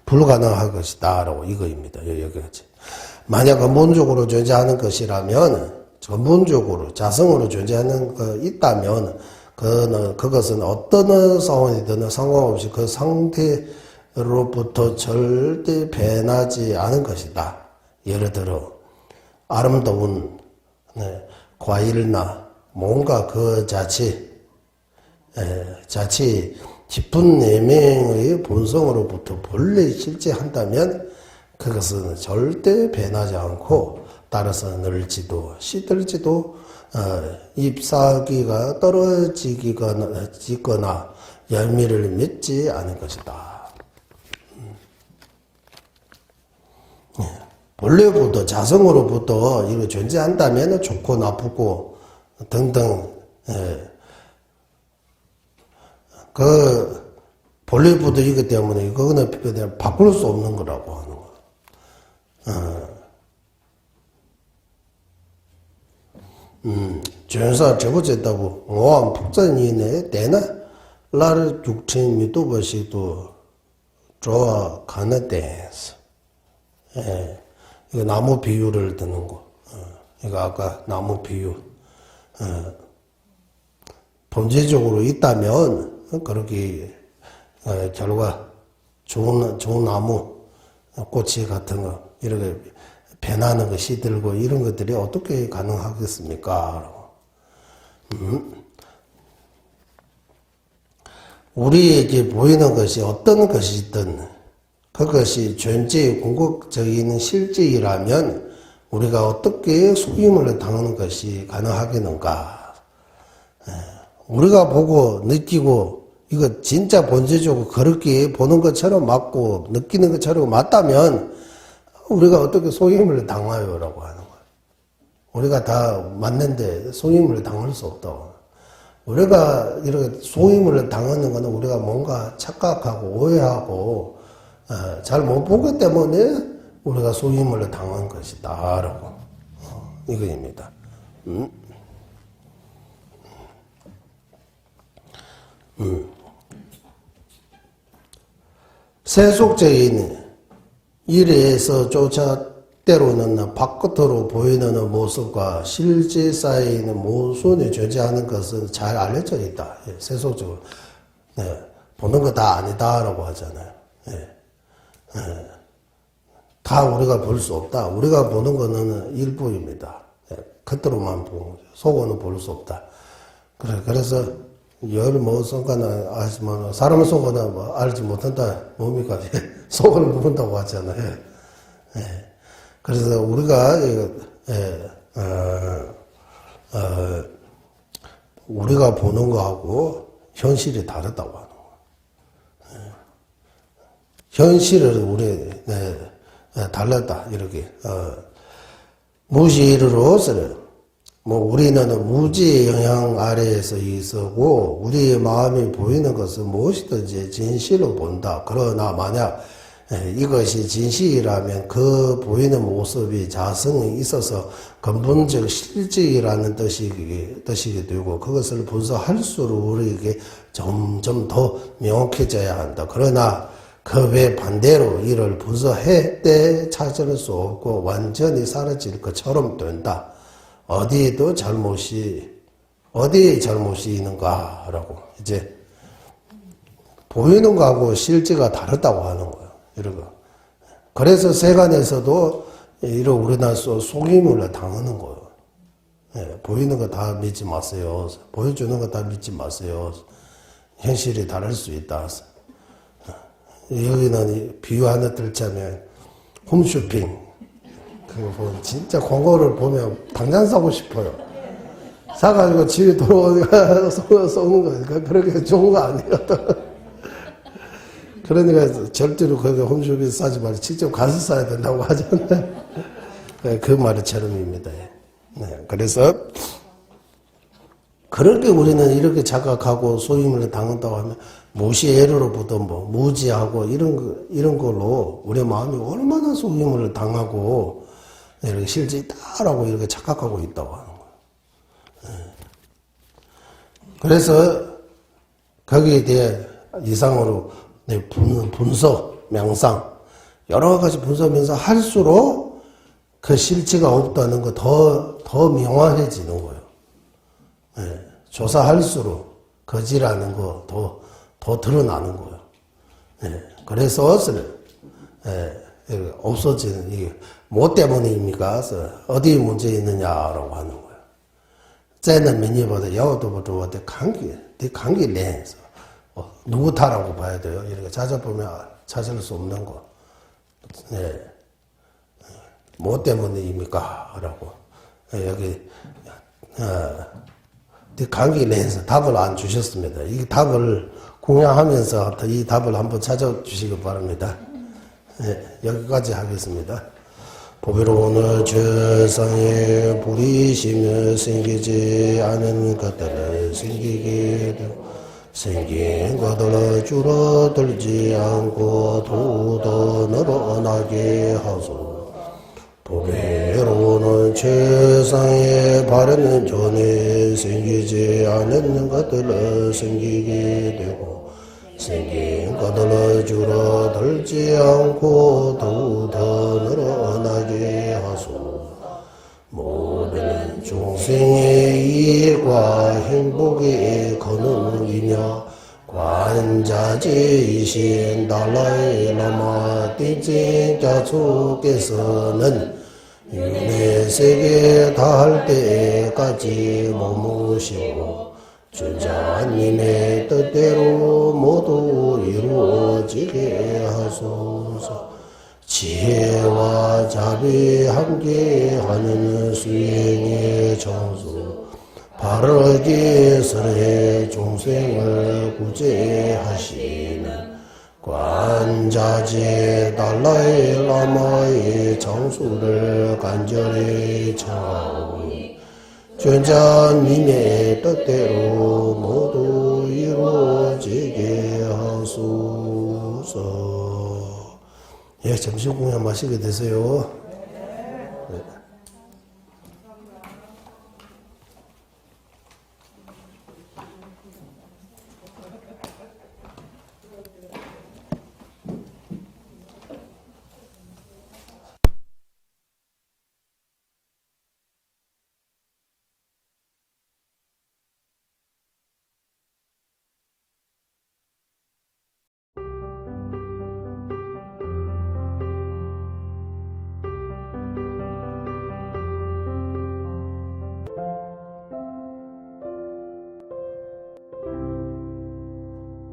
불가능한 것이다라고 이거입니다. 여기까지. 만약 근본적으로 존재하는 것이라면, 근본적으로 자성으로 존재하는 거 있다면, 그것은 어떤 상황이든 상관없이 그 상태로부터 절대 변하지 않은 것이다. 예를 들어, 아름다운, 과일나 뭔가 그 자체 깊은 내면의 본성으로부터 본래 실제한다면 그것은 절대 변하지 않고 따라서 늘지도 시들지도 잎사귀가 떨어지거나 열매를 맺지 않을 것이다. 본래부터 자성으로부터 이거 존재한다면 좋고 나쁘고 등등 본래부터 이것 때문에 이거는 바꿀 수 없는 거라고 하는 거야. 전사 저거제다고 오한 북전이네 되나 나를 육천 미도버시도 좋아 가는데서 이거 나무 비유를 드는 거. 이거 아까 나무 비유. 범죄적으로 있다면 그렇게 결과 좋은 나무 꽃이 같은 거 이렇게 변하는 거 시들고 이런 것들이 어떻게 가능하겠습니까? 우리에게 보이는 것이 어떤 것이든 그것이 존재의 궁극적인 실제이라면 우리가 어떻게 속임을 당하는 것이 가능하겠는가? 우리가 보고 느끼고 이거 진짜 본질적으로 그렇게 보는 것처럼 맞고 느끼는 것처럼 맞다면 우리가 어떻게 속임을 당하요라고 하는 거야. 우리가 다 맞는데 속임을 당할 수 없다고. 우리가 이렇게 속임을 당하는 것은 우리가 뭔가 착각하고 오해하고 잘 못 보기 때문에 우리가 속임을 당한 것이다 라고 이거입니다. 세속적인 일에서 쫓아 때로는 바깥으로 보이는 모습과 실제 사이에는 모순이 존재하는 것은 잘 알려져 있다. 세속적으로 보는 거 다 아니다라고 하잖아요. 다 우리가 볼 수 없다. 우리가 보는 거는 일부입니다. 겉으로만 보고 속으로는 볼 수 없다. 그래서 열 상관은 알지만 사람 속은 뭐 알지 못한다. 뭡니까? 속을 모른다고 하잖아요. 그래서 우리가 우리가 보는 거하고 현실이 다르다고 하는 거예요. 현실을 우리 달랐다 이렇게 무시로서는 우리는 무지의 영향 아래에서 있었고 우리의 마음이 보이는 것은 무엇이든지 진실로 본다. 그러나 만약 이것이 진실이라면 그 보이는 모습이 자성이 있어서 근본적 실질이라는 뜻이게 되고 그것을 분석할수록 우리에게 점점 더 명확해져야 한다. 그러나 그 외 반대로 이를 분석해 때 찾을 수 없고 완전히 사라질 것처럼 된다. 어디에 잘못이 있는가라고 이제 보이는 거하고 실제가 다르다고 하는 거예요. 이런 거. 그래서 세간에서도 이런 우리나라 속임을 당하는 거예요. 보이는 거 다 믿지 마세요. 보여주는 거 다 믿지 마세요. 현실이 다를 수 있다. 여기는 비유 하나 들자면 홈쇼핑. 그거 보면 진짜 광고를 보면 당장 사고 싶어요. 사가지고 집에 돌아오니까 쏘는 거니까 그렇게 좋은 거 아니거든. 그러니까 절대로 거기 홈쇼핑 싸지 말고 직접 가서 사야 된다고 하잖아요. 그 말처럼입니다. 그래서 그렇게 우리는 이렇게 착각하고 소임을 당한다고 하면 무시애로부터 무지하고 이런 걸로 우리 마음이 얼마나 소임을 당하고 이렇게 실제 있다라고 이렇게 착각하고 있다고 하는 거예요. 그래서 거기에 대해 이상으로 분석, 명상, 여러 가지 분석, 명상 할수록 그 실체가 없다는 거 더 명확해지는 거예요. 예, 조사할수록 거지라는 거 더 드러나는 거예요. 예, 그래서 없어지는 이게 뭐 때문입니까? 어디 문제 있느냐라고 하는 거예요. 在那民间보다 여도 보다 내 관계 내에서 누구 탓라고 봐야 돼요. 이렇게 찾아보면 찾을 수 없는 거. 네. 뭐 때문입니까? 라고 여기 내 관계 내에서 답을 안 주셨습니다. 이 답을 공양하면서 이 답을 한번 찾아주시기 바랍니다. 네, 여기까지 하겠습니다. 보배로운 최상의 부리시며 생기지 않은 것들을 생기게 되고 생긴 것들을 줄어들지 않고 더더 늘어나게 하소. 보배로운 최상의 바른 존에 생기지 않은 것들을 생기게 되고 생긴 것들을 줄어들지 않고 더더 늘어나게 하소. 모든 중생의 이익과 행복의 근원이며 관자재이신 달라이 라마 띵진자축께서는 윤회세계 다할 때까지 머무시고 주자님의 뜻대로 모두 이루어지게 하소서. 지혜와 자비 함께하는 수행의 정수 바르게 설해 중생을 구제하시는 관자재 달라이 라마의 장수를 간절히 청하오니 전자님의 뜻대로 모두 이루어지게 하소서. 예, 점심 공양 마시게 되세요.